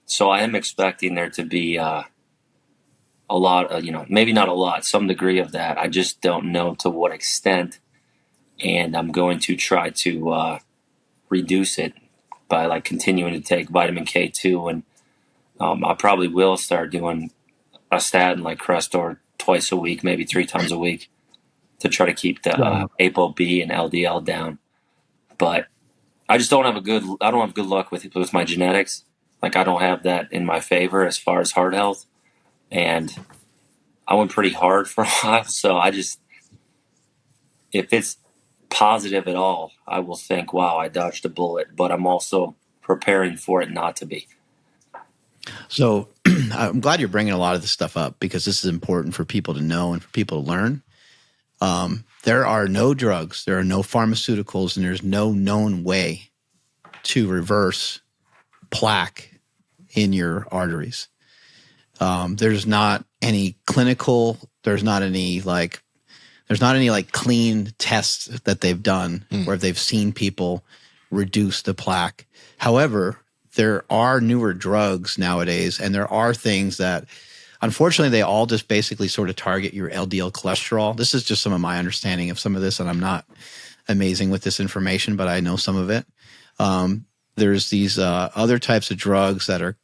So I am expecting there to be a lot, maybe not a lot, some degree of that. I just don't know to what extent. And I'm going to try to reduce it by like continuing to take vitamin K2. And I probably will start doing a statin like Crestor twice a week, maybe 3 times a week, to try to keep the ApoB and LDL down. But I just don't have good luck with my genetics. Like I don't have that in my favor as far as heart health. And I went pretty hard for a while. So if it's positive at all, I will think, wow, I dodged a bullet, but I'm also preparing for it not to be. So I'm glad you're bringing a lot of this stuff up because this is important for people to know and for people to learn. There are no drugs, there are no pharmaceuticals, and there's no known way to reverse plaque in your arteries. There's not any clinical, there's not any clean tests that they've done where they've seen people reduce the plaque. However, there are newer drugs nowadays, and there are things that, unfortunately, they all just basically sort of target your LDL cholesterol. This is just some of my understanding of some of this, and I'm not amazing with this information, but I know some of it. There's these other types of drugs that are,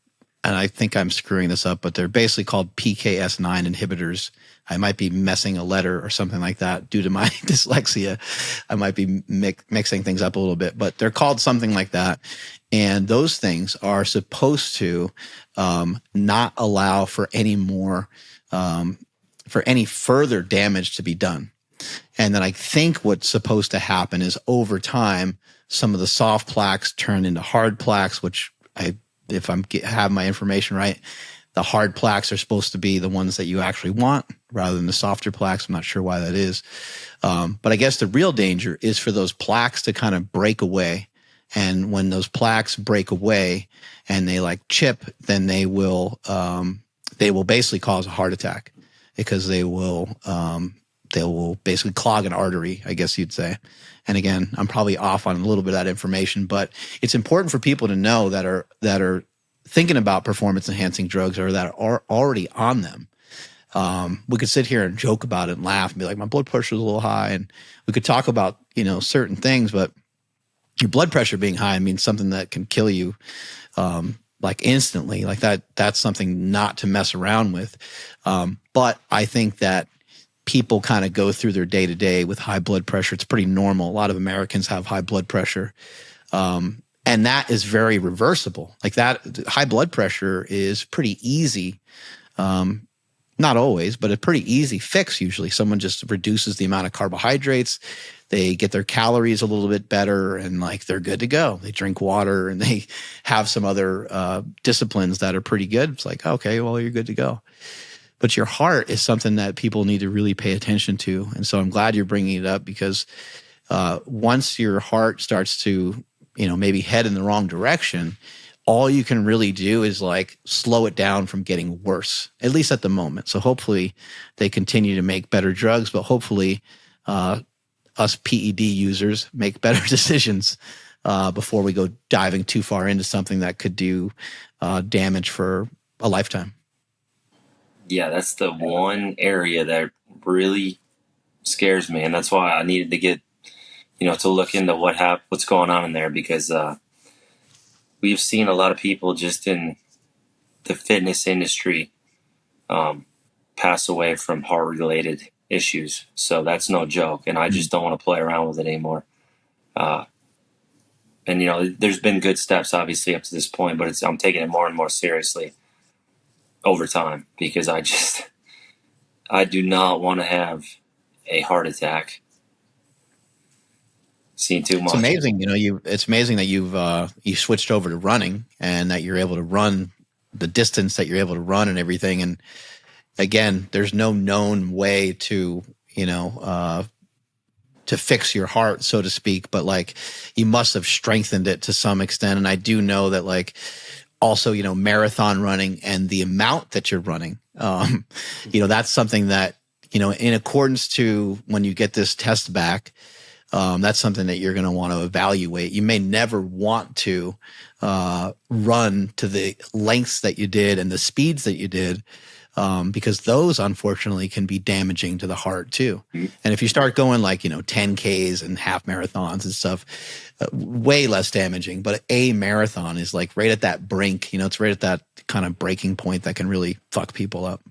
and I think I'm screwing this up, but they're basically called PKS9 inhibitors. I might be messing a letter or something like that due to my dyslexia. I might be mixing things up a little bit, but they're called something like that. And those things are supposed to not allow for any more, for any further damage to be done. And then I think what's supposed to happen is over time, some of the soft plaques turn into hard plaques, which if I'm have my information right, the hard plaques are supposed to be the ones that you actually want rather than the softer plaques. I'm not sure why that is. But I guess the real danger is for those plaques to kind of break away. And when those plaques break away and they like chip, then they will basically cause a heart attack because they will basically clog an artery, I guess you'd say. And again, I'm probably off on a little bit of that information, but it's important for people to know that are thinking about performance enhancing drugs or that are already on them. We could sit here and joke about it and laugh and be like, my blood pressure is a little high. And we could talk about, certain things, but your blood pressure being high means something that can kill you, like instantly, like that's something not to mess around with. But I think that people kind of go through their day to day with high blood pressure. It's pretty normal. A lot of Americans have high blood pressure. And that is very reversible. Like that high blood pressure is pretty easy. Not always, but a pretty easy fix usually. Someone just reduces the amount of carbohydrates. They get their calories a little bit better and like they're good to go. They drink water and they have some other disciplines that are pretty good. It's like, okay, well, you're good to go. But your heart is something that people need to really pay attention to. And so I'm glad you're bringing it up because once your heart starts to, maybe head in the wrong direction, all you can really do is like slow it down from getting worse, at least at the moment. So hopefully they continue to make better drugs, but hopefully us PED users make better decisions before we go diving too far into something that could do damage for a lifetime. Yeah, that's the one area that really scares me. And that's why I needed to get, to look into what's going on in there because we've seen a lot of people just in the fitness industry pass away from heart-related issues. So that's no joke. And I just don't want to play around with it anymore. And, there's been good steps, obviously, up to this point, but I'm taking it more and more seriously over time because I do not want to have a heart attack. Seen too much. It's amazing, it's amazing that you switched over to running and that you're able to run the distance that you're able to run and everything. And again, there's no known way to, to fix your heart, so to speak, but like you must have strengthened it to some extent. And I do know that like also, marathon running and the amount that you're running, that's something that, in accordance to when you get this test back, that's something that you're going to want to evaluate. You may never want to run to the lengths that you did and the speeds that you did because those, unfortunately, can be damaging to the heart too. Mm-hmm. And if you start going like, 10Ks and half marathons and stuff, way less damaging. But a marathon is like right at that brink, it's right at that kind of breaking point that can really fuck people up.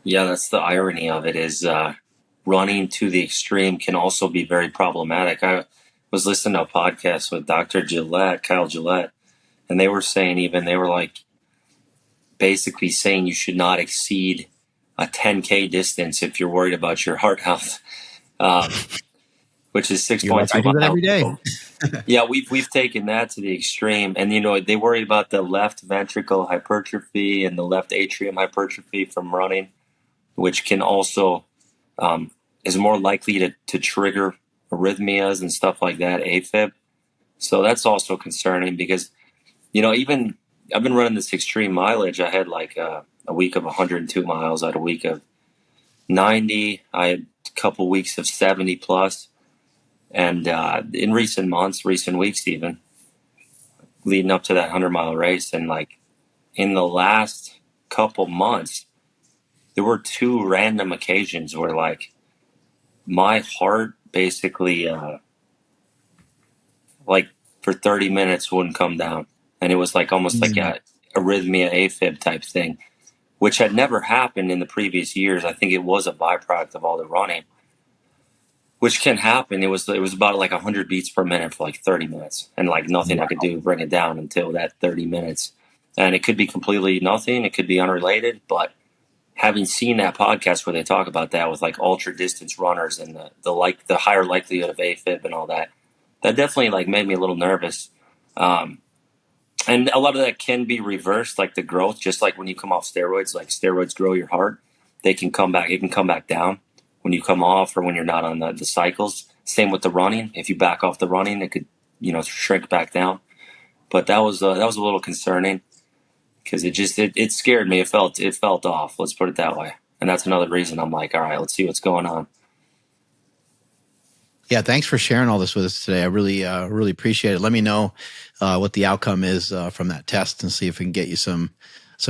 Yeah, that's the irony of it is running to the extreme can also be very problematic. I was listening to a podcast with Dr. Kyle Gillette, and they were saying they were like basically saying you should not exceed a 10K distance if you're worried about your heart health, which is 6.2 miles. I do that every day. Yeah, we've taken that to the extreme, and they worry about the left ventricle hypertrophy and the left atrium hypertrophy from running, which can also is more likely to trigger arrhythmias and stuff like that, AFib. So that's also concerning because, even I've been running this extreme mileage. I had like a week of 102 miles. I had a week of 90. I had a couple weeks of 70 plus. And in recent weeks even, leading up to that 100-mile race, and like in the last couple months, there were 2 random occasions where like my heart basically like for 30 minutes wouldn't come down. And it was like almost like a arrhythmia AFib type thing, which had never happened in the previous years. I think it was a byproduct of all the running, which can happen. It was about like 100 beats per minute for like 30 minutes, and like nothing I could do to bring it down until that 30 minutes. And it could be completely nothing. It could be unrelated. But having seen that podcast where they talk about that with like ultra distance runners and the higher likelihood of AFib and all that, that definitely like made me a little nervous. And a lot of that can be reversed, like the growth, just like when you come off steroids, like steroids grow your heart. They can come back. It can come back down when you come off or when you're not on the cycles. Same with the running. If you back off the running, it could, shrink back down. But that was a little concerning because it scared me. It felt off. Let's put it that way. And that's another reason I'm like, all right, let's see what's going on. Yeah, thanks for sharing all this with us today. I really appreciate it. Let me know what the outcome is from that test and see if we can get you some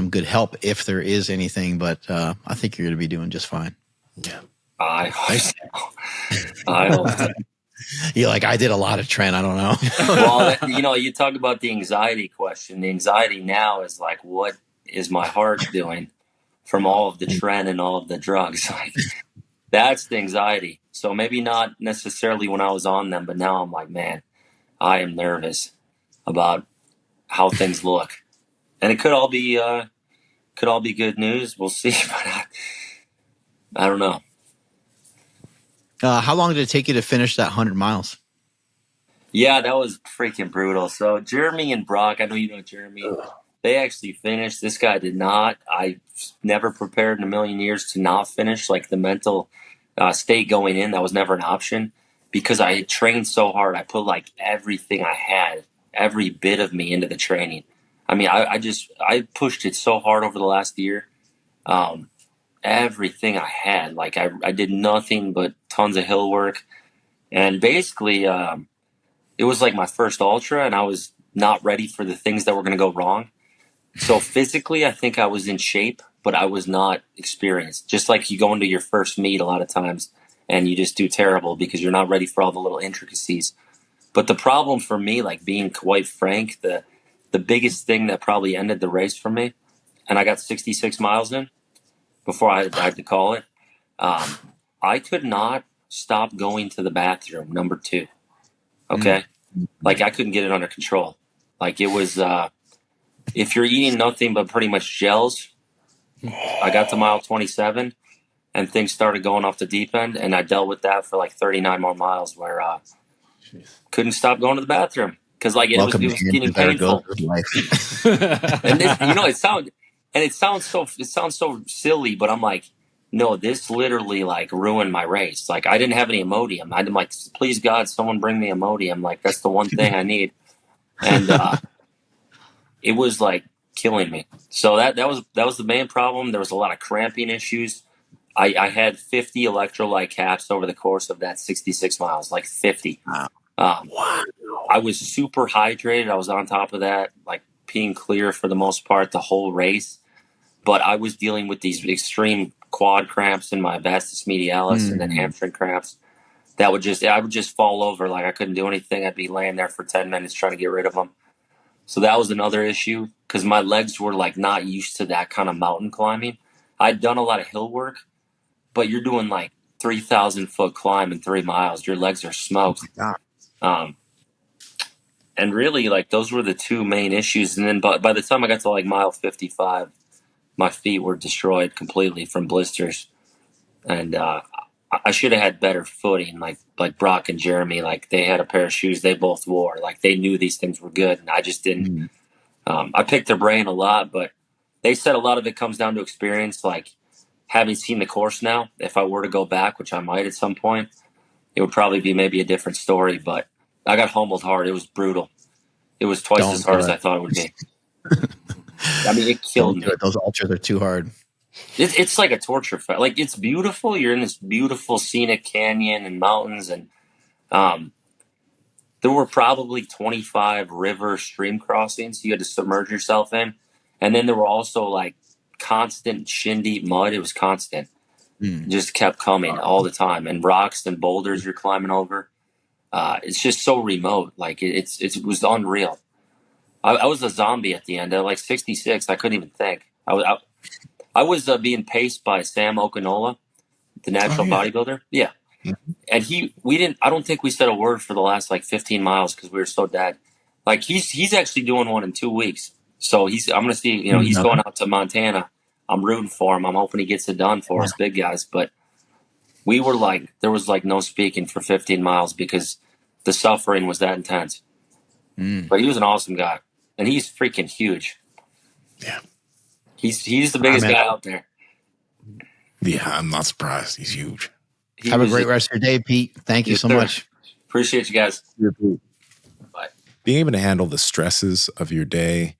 good help if there is anything. But I think you're going to be doing just fine. Yeah, I hope so. I hope so. You're like, I did a lot of Trent. I don't know. Well, you talk about the anxiety question. The anxiety now is like, what is my heart doing from all of the Trent and all of the drugs? Like, that's the anxiety. So maybe not necessarily when I was on them, but now I'm like, man, I am nervous about how things look. And it could all be good news. We'll see. But I don't know. How long did it take you to finish that 100 miles? Yeah, that was freaking brutal. So Jeremy and Brock, I know you know Jeremy, they actually finished. This guy did not. I never prepared in a million years to not finish. Like the mental state going in, that was never an option because I had trained so hard. I put like everything I had, every bit of me into the training. I mean, I pushed it so hard over the last year. Everything I had, like I did nothing but tons of hill work. And basically, it was like my first ultra and I was not ready for the things that were going to go wrong. So physically, I think I was in shape, but I was not experienced. Just like you go into your first meet a lot of times and you just do terrible because you're not ready for all the little intricacies. But the problem for me, like being quite frank, the biggest thing that probably ended the race for me, and I got 66 miles in before I had to call it, I could not stop going to the bathroom, number 2. Okay? Like I couldn't get it under control. Like it was, if you're eating nothing but pretty much gels, I got to mile 27 and things started going off the deep end, and I dealt with that for like 39 more miles where couldn't stop going to the bathroom because like it was getting painful. And this, it sounds so silly, but I'm like, no, this literally like ruined my race. Like I didn't have any Imodium. I'm like, please God, someone bring me Imodium. Like that's the one thing I need. And it was like killing me. So that was the main problem. There was a lot of cramping issues. I had 50 electrolyte caps over the course of that 66 miles, like 50. Wow. I was super hydrated. I was on top of that, like peeing clear for the most part the whole race. But I was dealing with these extreme quad cramps in my vastus medialis and then hamstring cramps. I would just fall over. Like I couldn't do anything. I'd be laying there for 10 minutes trying to get rid of them. So that was another issue because my legs were like not used to that kind of mountain climbing. I'd done a lot of hill work, but you're doing like 3,000 foot climb in 3 miles. Your legs are smoked. And really like those were the 2 main issues. And then by the time I got to like mile 55, my feet were destroyed completely from blisters. And I should have had better footing, like Brock and Jeremy. Like, they had a pair of shoes they both wore. Like, they knew these things were good, and I just didn't. I picked their brain a lot, but they said a lot of it comes down to experience. Like, having seen the course now, if I were to go back, which I might at some point, it would probably be maybe a different story. But I got humbled hard. It was brutal. It was twice as hard as I thought it would be. I mean, it killed me. Those ultras are too hard. It's like a torture fight. Like, it's beautiful. You're in this beautiful scenic canyon and mountains, and there were probably 25 river stream crossings you had to submerge yourself in. And then there were also like constant shin deep mud. It was constant. It just kept coming all the time. And rocks and boulders you're climbing over. It's just so remote. Like, it was unreal. I was a zombie at the end. At like 66, I couldn't even think. I was being paced by Sam Okinola, the natural bodybuilder. Yeah. And I don't think we said a word for the last like 15 miles because we were so dead. Like, he's actually doing one in 2 weeks. So I'm going to see, he's going out to Montana. I'm rooting for him. I'm hoping he gets it done for us big guys. But we were like, there was like no speaking for 15 miles because the suffering was that intense. But he was an awesome guy. And he's freaking huge. Yeah. He's the biggest guy out there. Yeah, I'm not surprised. He's huge. Have a great rest of your day, Pete. Thank you so much. Appreciate you guys. Bye. Being able to handle the stresses of your day,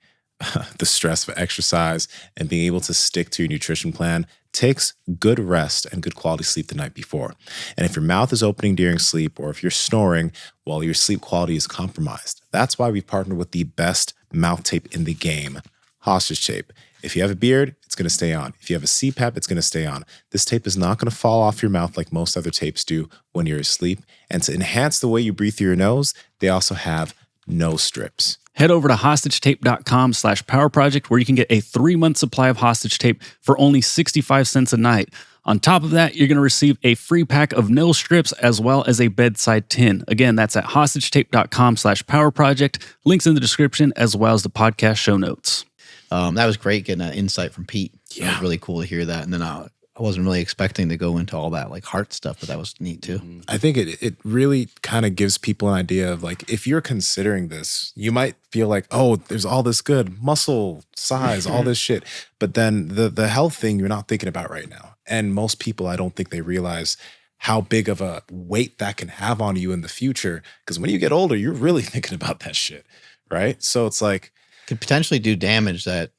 the stress of exercise, and being able to stick to your nutrition plan takes good rest and good quality sleep the night before. And if your mouth is opening during sleep, or if you're snoring, well, your sleep quality is compromised. That's why we've partnered with the best mouth tape in the game, Hostage Tape. If you have a beard, it's going to stay on. If you have a CPAP, it's going to stay on. This tape is not going to fall off your mouth like most other tapes do when you're asleep. And to enhance the way you breathe through your nose, they also have nose strips. Head over to hostagetape.com/powerproject where you can get a 3-month supply of hostage tape for only 65 cents a night. On top of that, you're going to receive a free pack of nail strips as well as a bedside tin. Again, that's at hostagetape.com/powerproject. Links in the description as well as the podcast show notes. That was great getting an insight from Pete. Yeah. It was really cool to hear that. And then I wasn't really expecting to go into all that like heart stuff, but that was neat too. I think it really kind of gives people an idea of like, if you're considering this, you might feel like, oh, there's all this good muscle size, all this shit. But then the health thing you're not thinking about right now. And most people, I don't think they realize how big of a weight that can have on you in the future. Because when you get older, you're really thinking about that shit, right? So it's like, could potentially do damage that,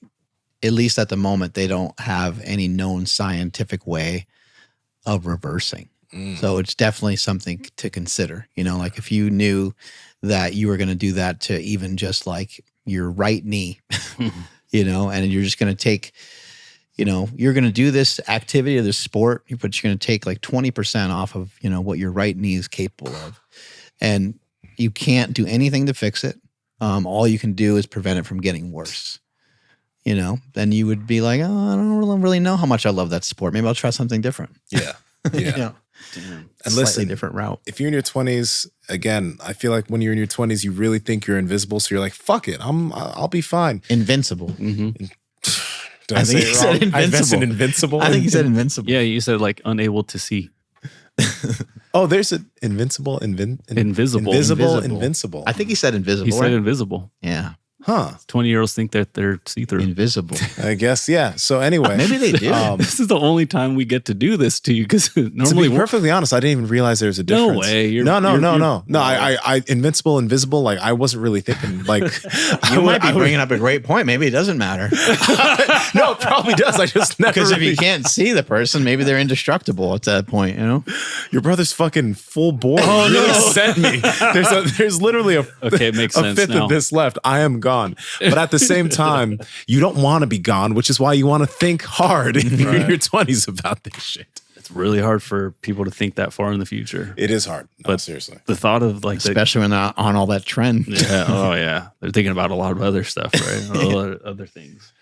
at least at the moment, they don't have any known scientific way of reversing. So it's definitely something to consider. Like if you knew that you were going to do that to even just like your right knee, and you're just going to take, you're going to do this activity or this sport, but you're going to take like 20% off of, what your right knee is capable of. And you can't do anything to fix it. All you can do is prevent it from getting worse. Then you would be like, oh, I don't really know how much I love that sport. Maybe I'll try something different. Yeah. Yeah. And listen, different route. If you're in your 20s, again, I feel like when you're in your 20s, you really think you're invisible. So you're like, fuck it. I'll be fine. Invincible. Did I think he said invincible. Invincible. I think he said invincible. Yeah, you said like unable to see. Oh, there's an invincible. I think he said invisible. He said invisible. Yeah. Huh. 20-year-olds think that they're see-through. Invisible. I guess, yeah. So anyway. Maybe they do. This is the only time we get to do this to you because normally... To be perfectly honest, I didn't even realize there was a difference. No way. No. I invincible, invisible, like I wasn't really thinking like... You might be bringing up a great point. Maybe it doesn't matter. No, it probably does. I just never... Because if you can't see the person, maybe they're indestructible at that point, Your brother's fucking full bore. Oh, really no. sent me. There's literally a it makes sense fifth now. of this left. I am gone. But at the same time, you don't want to be gone, which is why you want to think hard if you're in your 20s about this shit. It's really hard for people to think that far in the future. It is hard. No, but seriously. The thought of like... Especially when they're on all that trend. Yeah. Oh, yeah. They're thinking about a lot of other stuff, right? Other things.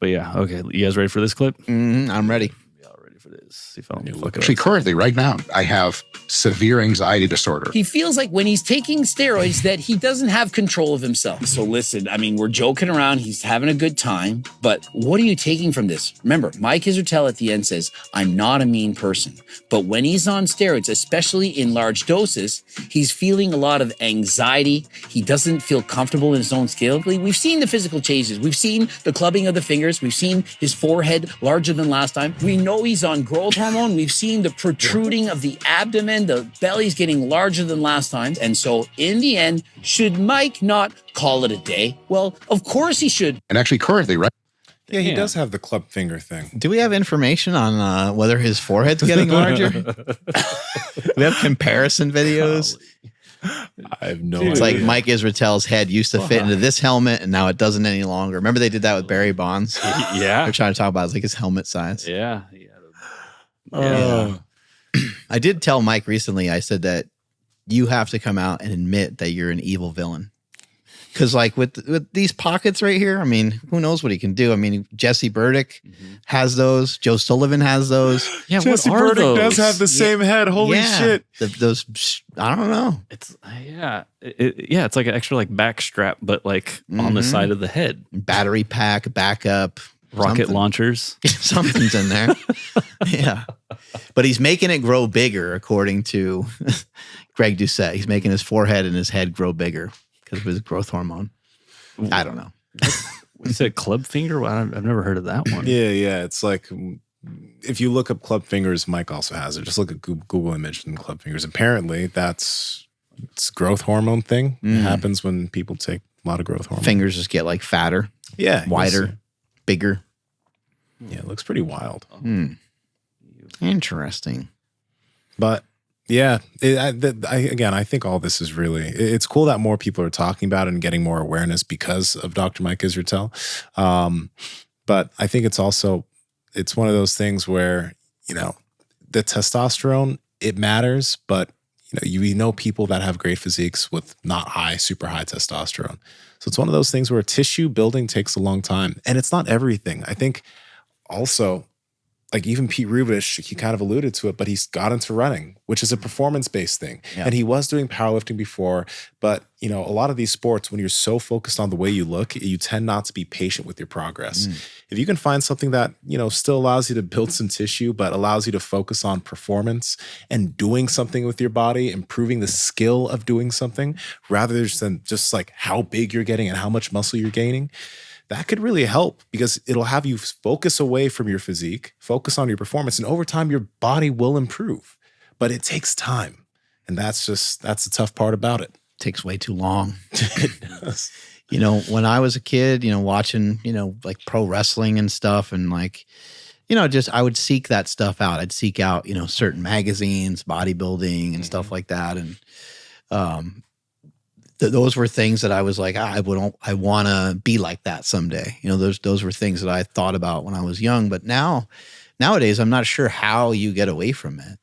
But yeah. Okay. You guys ready for this clip? I'm ready. Y'all ready for it is. If I look Actually, currently, right now, I have severe anxiety disorder. He feels like when he's taking steroids that he doesn't have control of himself. So listen, I mean, we're joking around. He's having a good time. But what are you taking from this? Remember, Mike Israetel at the end says, I'm not a mean person. But when he's on steroids, especially in large doses, he's feeling a lot of anxiety. He doesn't feel comfortable in his own skin. We've seen the physical changes. We've seen the clubbing of the fingers. We've seen his forehead larger than last time. We know he's on growth hormone. We've seen the protruding of the abdomen. The belly's getting larger than last time. And so in the end, should Mike not call it a day? Well, of course he should. And actually currently, right? Yeah, he does have the club finger thing. Do we have information on whether his forehead's getting larger? We have comparison videos. I have no It's idea. like Mike Israetel's head used to fit into this helmet, and now it doesn't any longer. Remember they did that with Barry Bonds? Yeah. They're trying to talk about like his helmet size. Yeah. I did tell Mike recently, I said that you have to come out and admit that you're an evil villain. Because like with these pockets right here, I mean, who knows what he can do? I mean, Jesse Burdick has those. Joe Sullivan has those. Yeah, Jesse what are Burdick those? does have the same head. Holy shit. Those, I don't know. It's it's like an extra like back strap, but like on the side of the head. Battery pack, backup, rocket launchers. Something's in there. Yeah. But he's making it grow bigger, according to Greg Doucette. He's making his forehead and his head grow bigger because of his growth hormone. I don't know. You said club finger? Well, I've never heard of that one. Yeah. It's like if you look up club fingers, Mike also has it. Just look at Google image and club fingers. Apparently, it's growth hormone thing. It happens when people take a lot of growth hormone. Fingers just get like fatter, wider, bigger. Yeah, it looks pretty wild. Interesting. But yeah, I think all this is really, it's cool that more people are talking about it and getting more awareness because of Dr. Mike Israetel. But I think it's also, it's one of those things where, the testosterone, it matters, but you know people that have great physiques with not super high testosterone. So it's one of those things where tissue building takes a long time, and it's not everything. I think also, like even Pete Rubish, he kind of alluded to it, but he's got into running, which is a performance-based thing. Yeah. And he was doing powerlifting before, but a lot of these sports, when you're so focused on the way you look, you tend not to be patient with your progress. If you can find something that, still allows you to build some tissue, but allows you to focus on performance and doing something with your body, improving the skill of doing something, rather than just like how big you're getting and how much muscle you're gaining, that could really help because it'll have you focus away from your physique, focus on your performance, and over time your body will improve. But it takes time. And that's the tough part about it. Takes way too long. It does. When I was a kid, watching, like pro wrestling and stuff, and like, I would seek that stuff out. I'd seek out, certain magazines, bodybuilding and stuff like that. And those were things that I was like, I want to be like that someday. Those were things that I thought about when I was young. But nowadays, I'm not sure how you get away from it.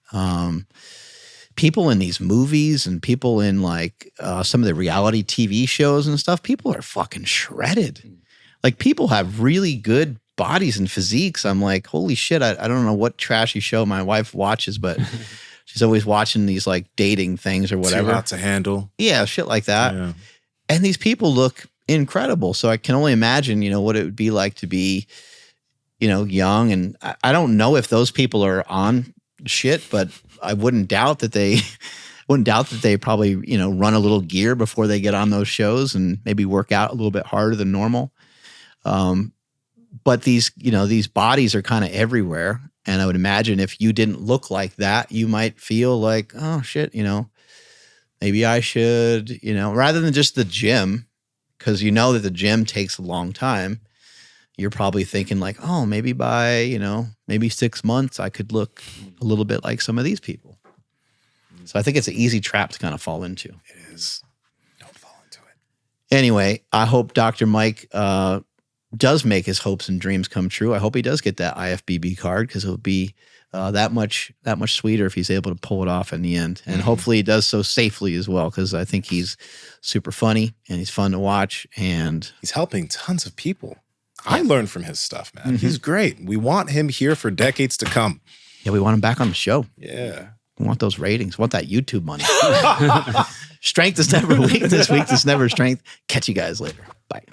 People in these movies and people in like some of the reality TV shows and stuff, people are fucking shredded. Like people have really good bodies and physiques. I'm like, holy shit, I don't know what trashy show my wife watches, but she's always watching these like dating things or whatever. Too hot to handle. Yeah, shit like that. Yeah. And these people look incredible. So I can only imagine, what it would be like to be, young. And I don't know if those people are on shit, but I wouldn't doubt that they probably, run a little gear before they get on those shows and maybe work out a little bit harder than normal. But these bodies are kind of everywhere. And I would imagine if you didn't look like that, you might feel like, oh shit, maybe I should, rather than just the gym, because that the gym takes a long time. You're probably thinking like, oh, maybe by, maybe 6 months, I could look a little bit like some of these people. So I think it's an easy trap to kind of fall into. It is. Don't fall into it. Anyway, I hope Dr. Mike does make his hopes and dreams come true. I hope he does get that IFBB card because it'll be that much sweeter if he's able to pull it off in the end. And hopefully he does so safely as well, because I think he's super funny and he's fun to watch. And he's helping tons of people. I learned from his stuff, man. He's great. We want him here for decades to come. Yeah, we want him back on the show. Yeah. We want those ratings. We want that YouTube money. Strength is never weakness. Weakness never strength. Catch you guys later. Bye.